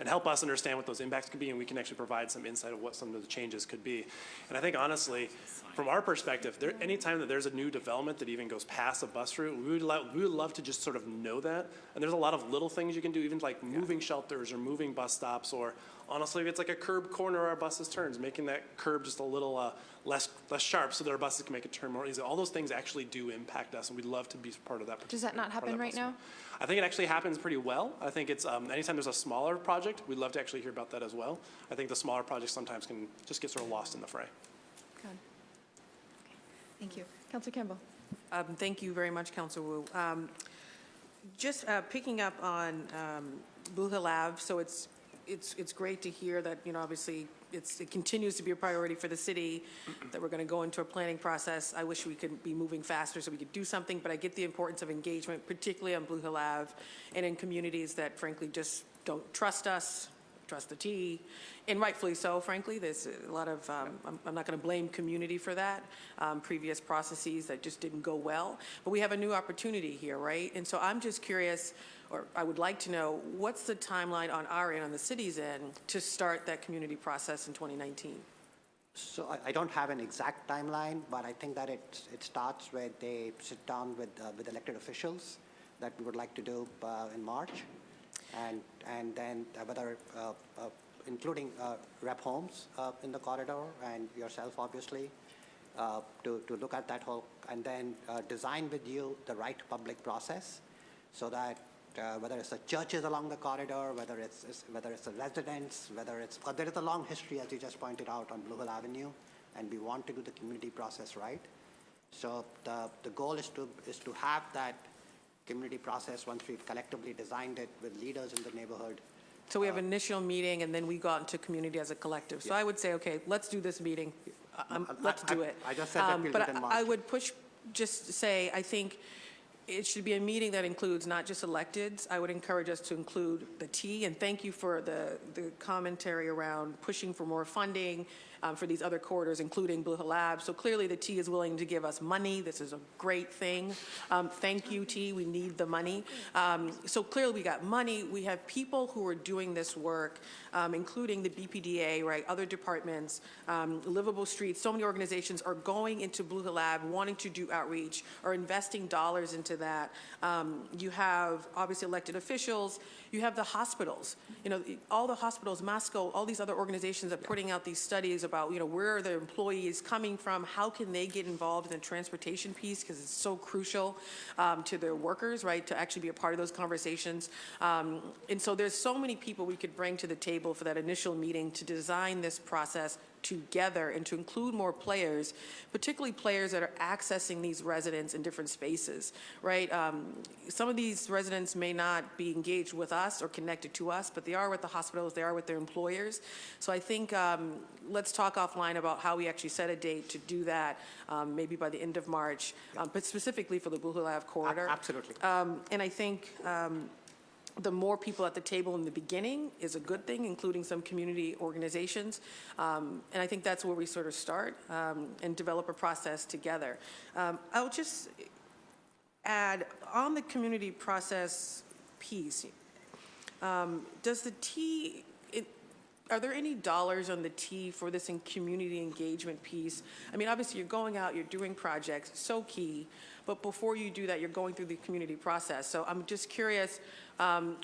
understand what those impacts could be, and we can actually provide some insight of what some of the changes could be. And I think honestly, from our perspective, anytime that there's a new development that even goes past a bus route, we would love to just sort of know that. And there's a lot of little things you can do, even like moving shelters or moving bus stops, or honestly, if it's like a curb corner our buses turns, making that curb just a little less sharp so that our buses can make a turn more easy. All those things actually do impact us, and we'd love to be part of that. Does that not happen right now? I think it actually happens pretty well. I think it's anytime there's a smaller project, we'd love to actually hear about that as well. I think the smaller projects sometimes can just get sort of lost in the fray. Good. Okay. Thank you. Councilor Campbell. Thank you very much, Councilor Wu. Just picking up on Blue Hill Ave, so it's great to hear that, you know, obviously it continues to be a priority for the city, that we're going to go into a planning process. I wish we could be moving faster so we could do something, but I get the importance of engagement, particularly on Blue Hill Ave and in communities that frankly just don't trust us, trust the T, and rightfully so, frankly. There's a lot of, I'm not going to blame community for that, previous processes that just didn't go well, but we have a new opportunity here, right? And so I'm just curious, or I would like to know, what's the timeline on our end, on the city's end, to start that community process in 2019? So I don't have an exact timeline, but I think that it starts with they sit down with elected officials that we would like to do in March, and then whether including Rep. Holmes in the corridor and yourself, obviously, to look at that whole, and then design with you the right public process, so that whether it's the churches along the corridor, whether it's the residents, there is a long history, as you just pointed out, on Blue Hill Avenue, and we want to do the community process right. So the goal is to have that community process once we've collectively designed it with leaders in the neighborhood. So we have an initial meeting, and then we go out into community as a collective. So I would say, okay, let's do this meeting. Let's do it. I just said that we'll do it in March. I would push, just to say, I think it should be a meeting that includes not just electeds. I would encourage us to include the T, and thank you for the commentary around pushing for more funding for these other corridors, including Blue Hill Lab. So clearly the T is willing to give us money. This is a great thing. Thank you, T. We need the money. So clearly we got money. We have people who are doing this work, including the BPDA, right, other departments, Livable Streets. So many organizations are going into Blue Hill Lab, wanting to do outreach, or investing dollars into that. You have obviously elected officials. You have the hospitals. You know, all the hospitals, Masco, all these other organizations are putting out these studies about, you know, where are the employees coming from? How can they get involved in the transportation piece? Because it's so crucial to their workers, right, to actually be a part of those conversations. And so there's so many people we could bring to the table for that initial meeting to design this process together and to include more players, particularly players that are accessing these residents in different spaces, right? Some of these residents may not be engaged with us or connected to us, but they are with the hospitals, they are with their employers. So I think let's talk offline about how we actually set a date to do that, maybe by the end of March, but specifically for the Blue Hill Ave corridor. Absolutely. And I think the more people at the table in the beginning is a good thing, including some community organizations. And I think that's where we sort of start and develop a process together. I'll just add, on the community process piece, does the T, are there any dollars on the T for this in community engagement piece? I mean, obviously you're going out, you're doing projects, so key, but before you do that, you're going through the community process. So I'm just curious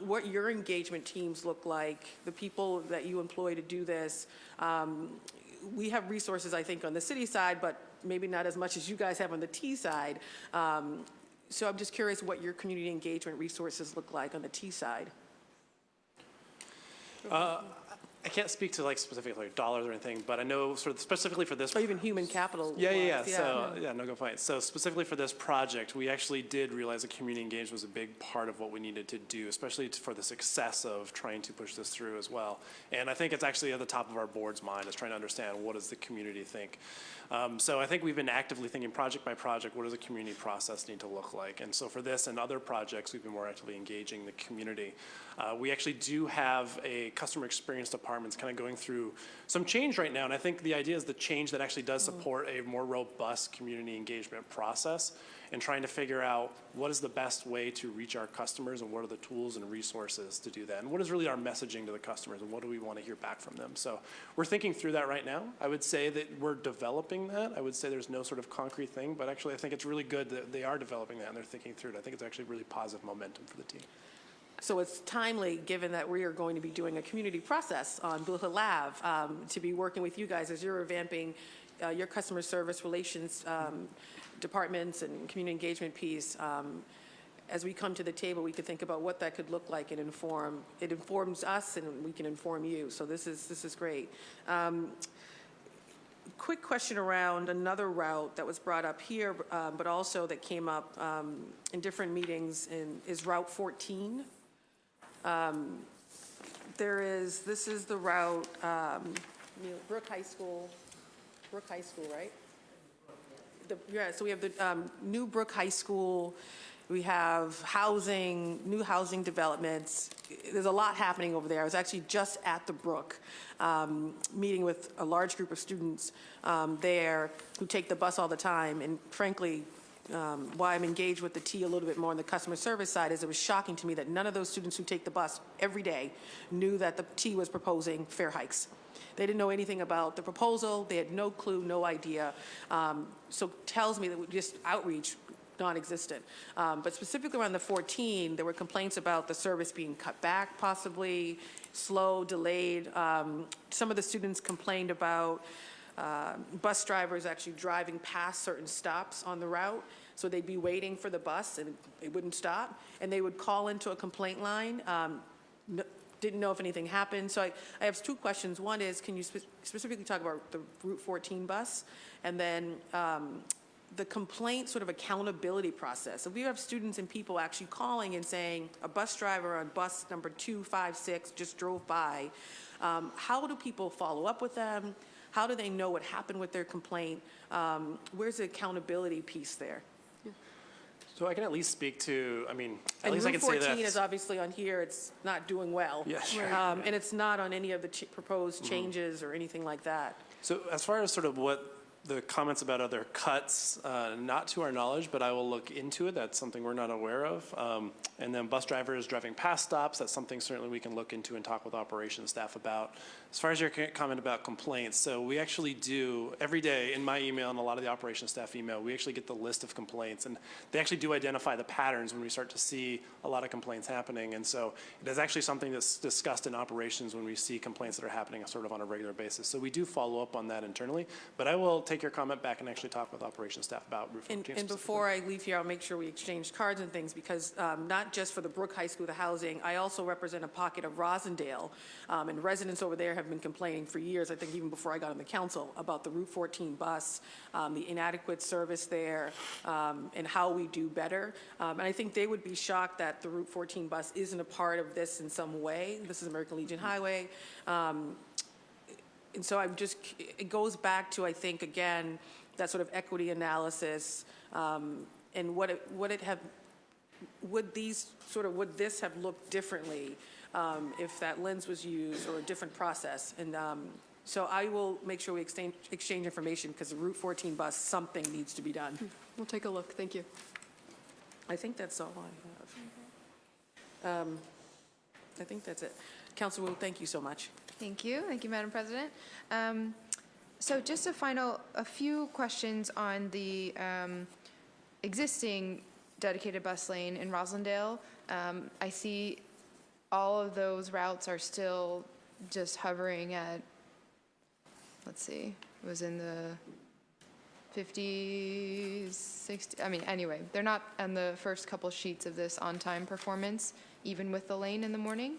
what your engagement teams look like, the people that you employ to do this. We have resources, I think, on the city side, but maybe not as much as you guys have on the T side. So I'm just curious what your community engagement resources look like on the T side. I can't speak to like specifically like dollars or anything, but I know sort of specifically for this. Or even human capital. Yeah. So no complaints. So specifically for this project, we actually did realize that community engagement was a big part of what we needed to do, especially for the success of trying to push this through as well. And I think it's actually at the top of our board's mind is trying to understand what does the community think. So I think we've been actively thinking project by project, what does a community process need to look like? And so for this and other projects, we've been more actively engaging the community. We actually do have a customer experience department kind of going through some change right now. And I think the idea is the change that actually does support a more robust community engagement process and trying to figure out what is the best way to reach our customers and what are the tools and resources to do that. And what is really our messaging to the customers and what do we want to hear back from them? So we're thinking through that right now. I would say that we're developing that. I would say there's no sort of concrete thing, but actually I think it's really good that they are developing that and they're thinking through it. I think it's actually really positive momentum for the team. So it's timely, given that we are going to be doing a community process on Blue Hill Ave, to be working with you guys as you're revamping your customer service relations departments and community engagement piece. As we come to the table, we could think about what that could look like and inform. It informs us, and we can inform you. So this is great. Quick question around another route that was brought up here, but also that came up in different meetings, is Route 14. This is the route, Brook High School, right? So we have the new Brook High School. We have housing, new housing developments. There's a lot happening over there. I was actually just at the Brook, meeting with a large group of students there who take the bus all the time. And frankly, why I'm engaged with the T a little bit more on the customer service side is it was shocking to me that none of those students who take the bus every day knew that the T was proposing fare hikes. They didn't know anything about the proposal. They had no clue, no idea. So tells me that we just outreach non-existent. But specifically around the 14, there were complaints about the service being cut back, possibly slow, delayed. Some of the students complained about bus drivers actually driving past certain stops on the route. So they'd be waiting for the bus and it wouldn't stop. And they would call into a complaint line. Didn't know if anything happened. So I have two questions. One is, can you specifically talk about the Route 14 bus? And then the complaint sort of accountability process. So we have students and people actually calling and saying, a bus driver on bus number 256 just drove by. How do people follow up with them? How do they know what happened with their complaint? Where's the accountability piece there? So I can at least speak to, I mean, at And least I Route can say that. 14 is obviously on here, it's not doing well. Yeah, sure. And it's not on any of the proposed changes or anything like that. So as far as sort of what the comments about other cuts, not to our knowledge, but I will look into it. That's something we're not aware of. And then bus drivers driving past stops, that's something certainly we can look into and talk with operations staff about. As far as your comment about complaints, so we actually do, every day in my email and a lot of the operations staff email, we actually get the list of complaints. And they actually do identify the patterns when we start to see a lot of complaints happening. And so it is actually something that's discussed in operations when we see complaints that are happening sort of on a regular basis. So we do follow up on that internally. But I will take your comment back and actually talk with operations staff about Route 14 And before I leave here, I'll make sure we exchange cards and things, because not just for the Brook High School, the housing, I also represent a pocket of Rosendale, and residents over there have been complaining for years, I think even before I got on the council, about the Route 14 bus, the inadequate service there, and how we do better. And I think they would be shocked that the Route 14 bus isn't a part of this in some way. This is American Legion Highway. And so it goes back to, I think, again, that sort of equity analysis, and would this have looked differently if that lens was used, or a different process? And so I will make sure we exchange information, because the Route 14 bus, something needs to be done. We'll take a look. Thank you. I think that's all I have. I think that's it. Councilor Wu, thank you so much. Thank you. Thank you, Madam President. So just a few questions on the existing dedicated bus lane in Roslindale. I see all of those routes are still just hovering at, let's see, it was in the 50s, 60, I mean, anyway, they're not on the first couple sheets of this on-time performance, even with the lane in the morning.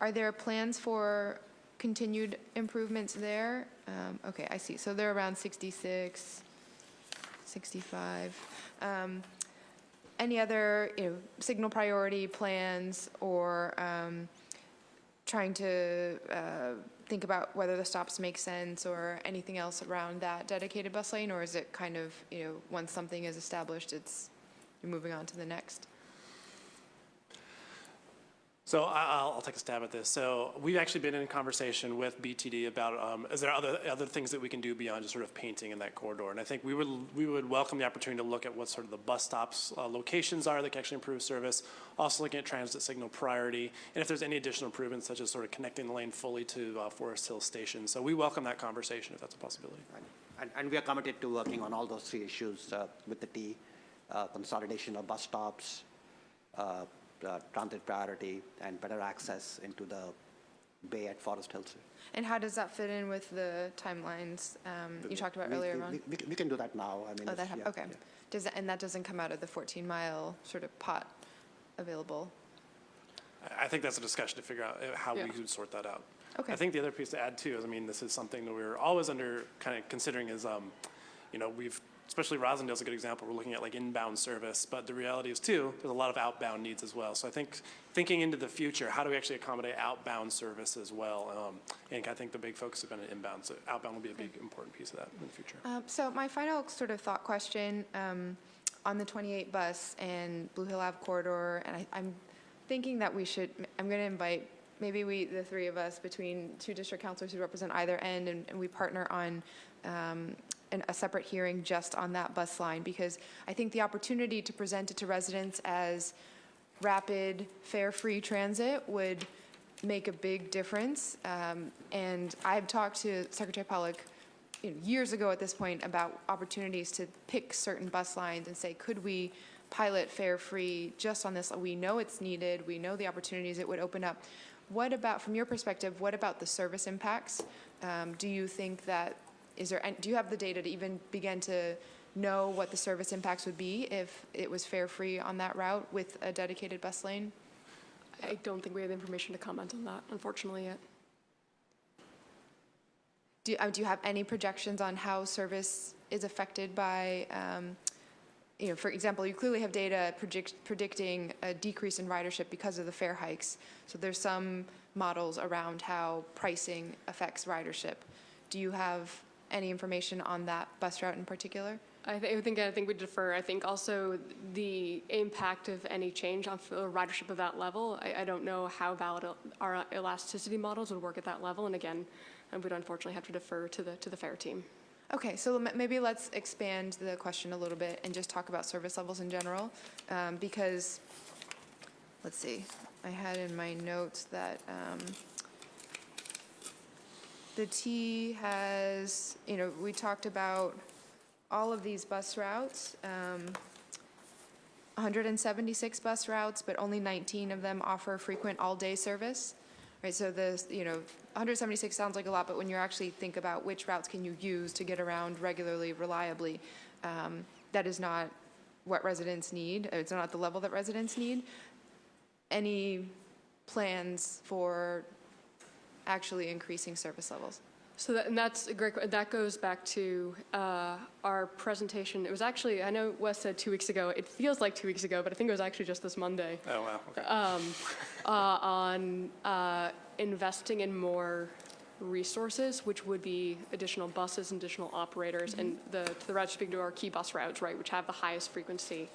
Are there plans for continued improvements there? Okay, I see. So they're around 66, 65. Any other, signal priority plans, or trying to think about whether the stops make sense, or anything else around that dedicated bus lane? Or is it kind of, once something is established, you're moving on to the next? So I'll take a stab at this. So we've actually been in conversation with BTD about is there other things that we can do beyond just sort of painting in that corridor? And I think we would welcome the opportunity to look at what sort of the bus stops locations are that can actually improve service. Also looking at transit signal priority, and if there's any additional improvements, such as sort of connecting the lane fully to Forest Hill Station. So we welcome that conversation if that's a possibility. And we are committed to working on all those three issues with the T, consolidation of bus stops, transit priority, and better access into the bay at Forest Hills. And how does that fit in with the timelines you talked about earlier, Ron? We can do that now. I mean, Okay. And that doesn't come out of the 14-mile sort of pot available? I think that's a discussion to figure out how we would sort that out. Okay. I think the other piece to add too is, I mean, this is something that we're always under kind of considering is, especially Rosendale's a good example. We're looking at like inbound service, but the reality is too, there's a lot of outbound needs as well. So I think thinking into the future, how do we actually accommodate outbound service as well? And I think the big focus has been on inbound, so outbound will be a big important piece of that in the future. So my final sort of thought question on the 28 bus and Blue Hill Ave corridor, and I'm thinking that I'm going to invite maybe the three of us, between two district councilors who represent either end, and we partner on a separate hearing just on that bus line, because I think the opportunity to present it to residents as rapid, fare-free transit would make a big difference. And I've talked to Secretary Pollack years ago at this point about opportunities to pick certain bus lines and say, could we pilot fare-free just on this? We know it's needed. We know the opportunities it would open up. What about, from your perspective, what about the service impacts? Do you think that do you have the data to even begin to know what the service impacts would be if it was fare-free on that route with a dedicated bus lane? I don't think we have the information to comment on that, unfortunately, yet. Do you have any projections on how service is affected by, for example, you clearly have data predicting a decrease in ridership because of the fare hikes. So there's some models around how pricing affects ridership. Do you have any information on that bus route in particular? I think we defer. I think also the impact of any change on ridership of that level, I don't know how valid our elasticity models would work at that level. And again, we'd unfortunately have to defer to the FAIR team. Okay, so maybe let's expand the question a little bit and just talk about service levels in general, because, let's see, I had in my notes that the T has, we talked about all of these bus routes, 176 bus routes, but only 19 of them offer frequent all-day service. Right, so 176 sounds like a lot, but when you actually think about which routes can you use to get around regularly, reliably, that is not what residents need. It's not at the level that residents need. Any plans for actually increasing service levels? So that's a great. That goes back to our presentation. It was actually, I know Wes said 2 weeks ago. It feels like 2 weeks ago, but I think it was actually just this Monday. Oh, wow. Okay. On investing in more resources, which would be additional buses and additional operators, and the routes speaking to our key bus routes, right, which have the highest frequency.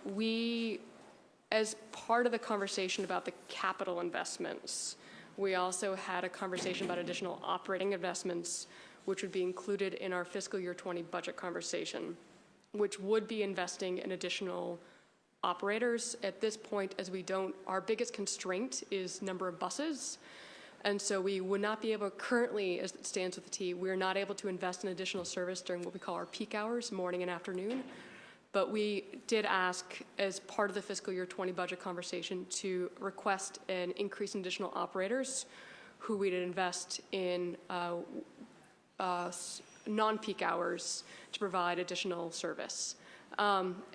We, as part of the conversation about the capital investments, we also had a conversation about additional operating investments, which would be included in our fiscal year 20 budget conversation, which would be investing in additional operators. At this point, our biggest constraint is number of buses. And so we would not be able, currently, as it stands with the T, we're not able to invest in additional service during what we call our peak hours, morning and afternoon. But we did ask, as part of the fiscal year 20 budget conversation, to request an increase in additional operators who we'd invest in non-peak hours to provide additional service.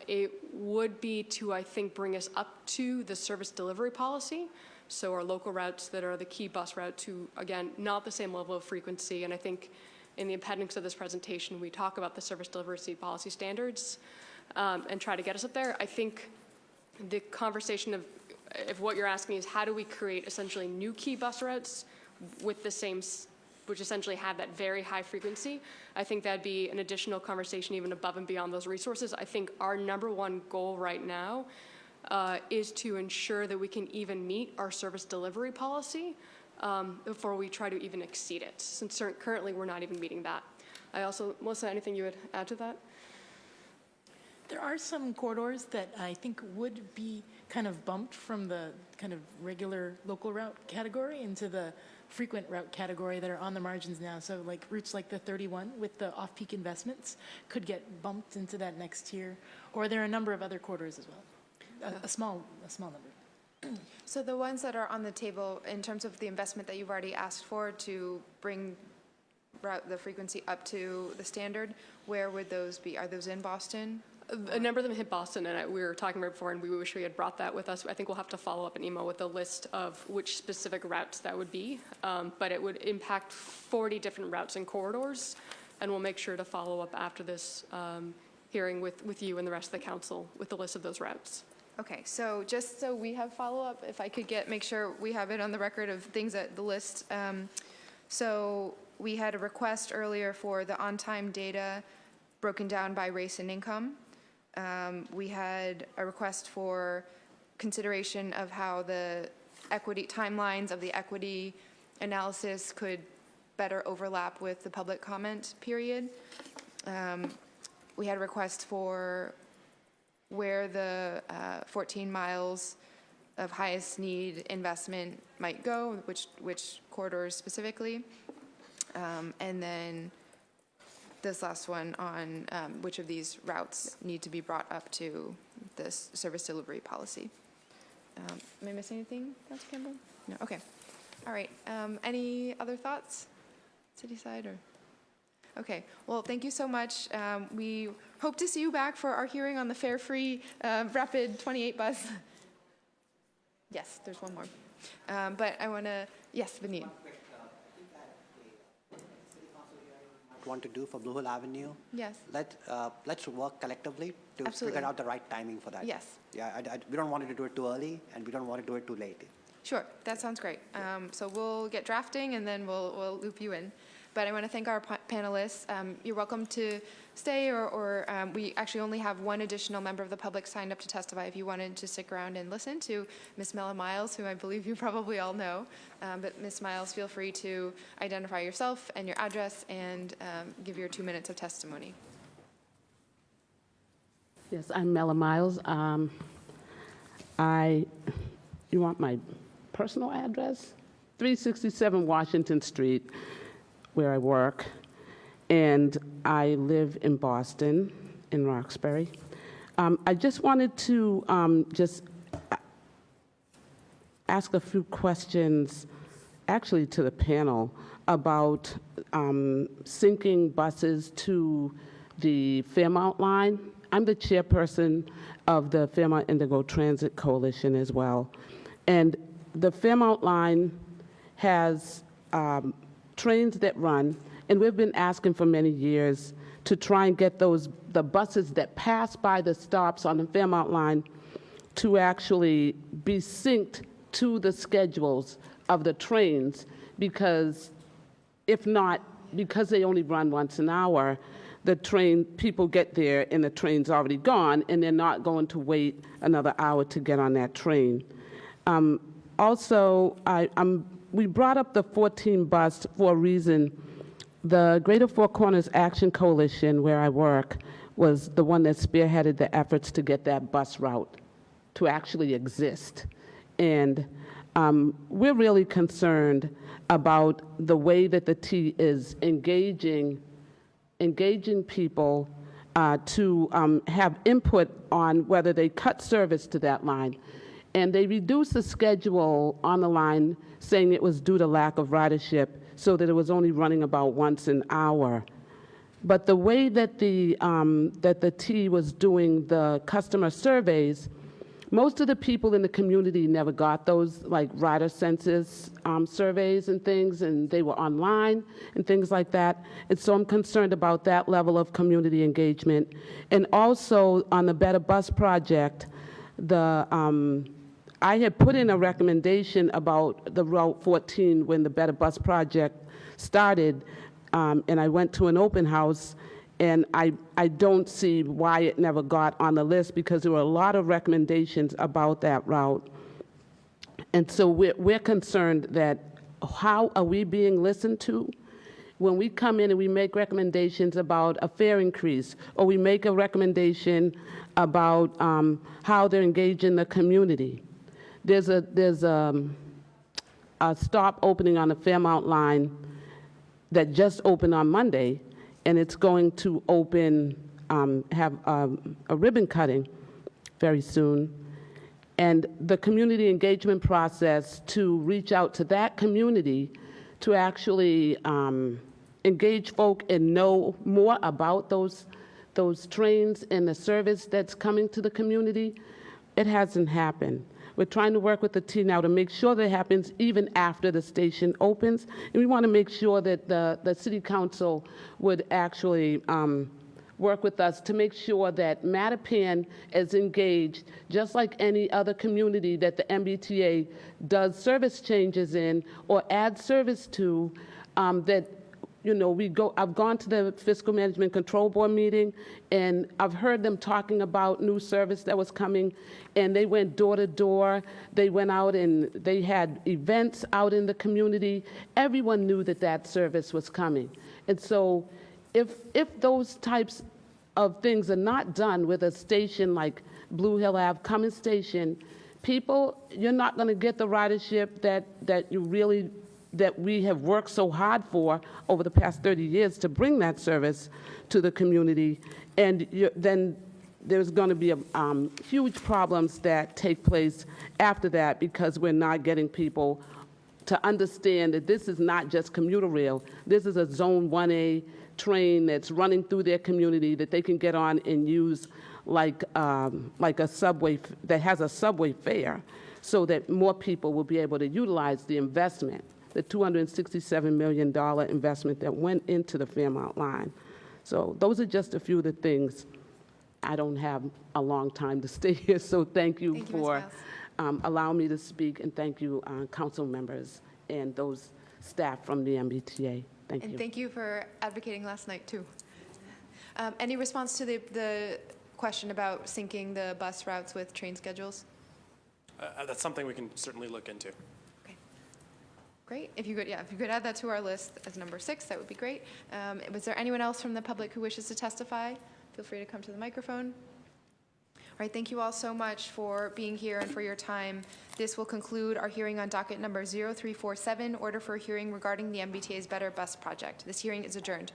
It would be to, I think, bring us up to the service delivery policy. So our local routes that are the key bus routes who, again, not the same level of frequency. And I think in the appendix of this presentation, we talk about the service delivery policy standards. And try to get us up there. I think the conversation of if what you're asking is how do we create essentially new key bus routes with the same, which essentially have that very high frequency, I think that'd be an additional conversation even above and beyond those resources. I think our number one goal right now is to ensure that we can even meet our service delivery policy before we try to even exceed it, since currently we're not even meeting that. Melissa, anything you would add to that? There are some corridors that I think would be kind of bumped from the kind of regular local route category into the frequent route category that are on the margins now. So like routes like the 31 with the off-peak investments could get bumped into that next tier. Or there are a number of other corridors as well, a small number. So the ones that are on the table, in terms of the investment that you've already asked for to bring the frequency up to the standard, where would those be? Are those in Boston? A number of them hit Boston, and we were talking about before, and we wish we had brought that with us. I think we'll have to follow up an email with a list of which specific routes that would be, but it would impact 40 different routes and corridors, and we'll make sure to follow up after this hearing with you and the rest of the council with the list of those routes. Okay, so just so we have follow-up, if I could make sure we have it on the record of things at the list. So we had a request earlier for the on-time data broken down by race and income. We had a request for consideration of how the equity timelines of the equity analysis could better overlap with the public comment period. We had a request for where the 14 miles of highest need investment might go, which corridors specifically. And then this last one on which of these routes need to be brought up to this service delivery policy. Am I missing anything, Councilor Campbell? No, okay. All right, any other thoughts, city side or? Okay, well, thank you so much. We hope to see you back for our hearing on the fare-free rapid 28 bus. Yes, there's one more. But I wanna, yes, Vineet. Want to do for Blue Hill Avenue. Yes. Let's work collectively to Absolutely. figure out the right timing for that. Yes. Yeah, we don't want to do it too early, and we don't want to do it too late. Sure, that sounds great. So we'll get drafting and then we'll loop you in. But I want to thank our panelists. You're welcome to stay, or we actually only have one additional member of the public signed up to testify if you wanted to stick around and listen to Ms. Mela Miles, who I believe you probably all know. But Ms. Miles, feel free to identify yourself and your address and give your 2 minutes of testimony. Yes, I'm Mela Miles. You want my personal address? 367 Washington Street, where I work. And I live in Boston, in Roxbury. I just wanted to just ask a few questions, actually to the panel, about syncing buses to the Fairmount line. I'm the chairperson of the Fairmount Indigo Transit Coalition as well. And the Fairmount line has trains that run, and we've been asking for many years to try and get the buses that pass by the stops on the Fairmount line to actually be synced to the schedules of the trains, because if not, because they only run once an hour, the train, people get there and the train's already gone, and they're not going to wait another hour to get on that train. Also, we brought up the 14 bus for a reason. The Greater Four Corners Action Coalition, where I work, was the one that spearheaded the efforts to get that bus route to actually exist. And we're really concerned about the way that the T is engaging people to have input on whether they cut service to that line. And they reduced the schedule on the line, saying it was due to lack of ridership, so that it was only running about once an hour. But the way that the T was doing the customer surveys, most of the people in the community never got those, like rider census surveys and things, and they were online and things like that. And so I'm concerned about that level of community engagement. And also on the Better Bus Project, I had put in a recommendation about the Route 14 when the Better Bus Project started, and I went to an open house, and I don't see why it never got on the list, because there were a lot of recommendations about that route. And so we're concerned that how are we being listened to? When we come in and we make recommendations about a fare increase, or we make a recommendation about how they're engaging the community. There's a stop opening on the Fairmount line that just opened on Monday, and it's going to open, have a ribbon cutting very soon. And the community engagement process to reach out to that community to actually engage folk and know more about those trains and the service that's coming to the community, it hasn't happened. We're trying to work with the T now to make sure that happens even after the station opens. And we want to make sure that the City Council would actually work with us to make sure that Mattapan is engaged, just like any other community that the MBTA does service changes in or adds service to, that I've gone to the Fiscal Management Control Board meeting, and I've heard them talking about new service that was coming, and they went door to door. They went out and they had events out in the community. Everyone knew that service was coming. And so if those types of things are not done with a station like Blue Hill Ave, Cummins Station, you're not going to get the ridership that we have worked so hard for over the past 30 years to bring that service to the community. And then there's going to be huge problems that take place after that, because we're not getting people to understand that this is not just commuter rail. This is a Zone 1A train that's running through their community that they can get on and use like a subway, that has a subway fare, so that more people will be able to utilize the investment, the $267 million investment that went into the Fairmount line. So those are just a few of the things. I don't have a long time to stay here, so thank you for allowing me to speak, and thank you, council members and those staff from the MBTA. Thank you. And thank you for advocating last night, too. Any response to the question about syncing the bus routes with train schedules? That's something we can certainly look into. Okay. Great. If you could add that to our list as number 6, that would be great. Was there anyone else from the public who wishes to testify? Feel free to come to the microphone. All right, thank you all so much for being here and for your time. This will conclude our hearing on docket number 0347, order for a hearing regarding the MBTA's Better Bus Project. This hearing is adjourned.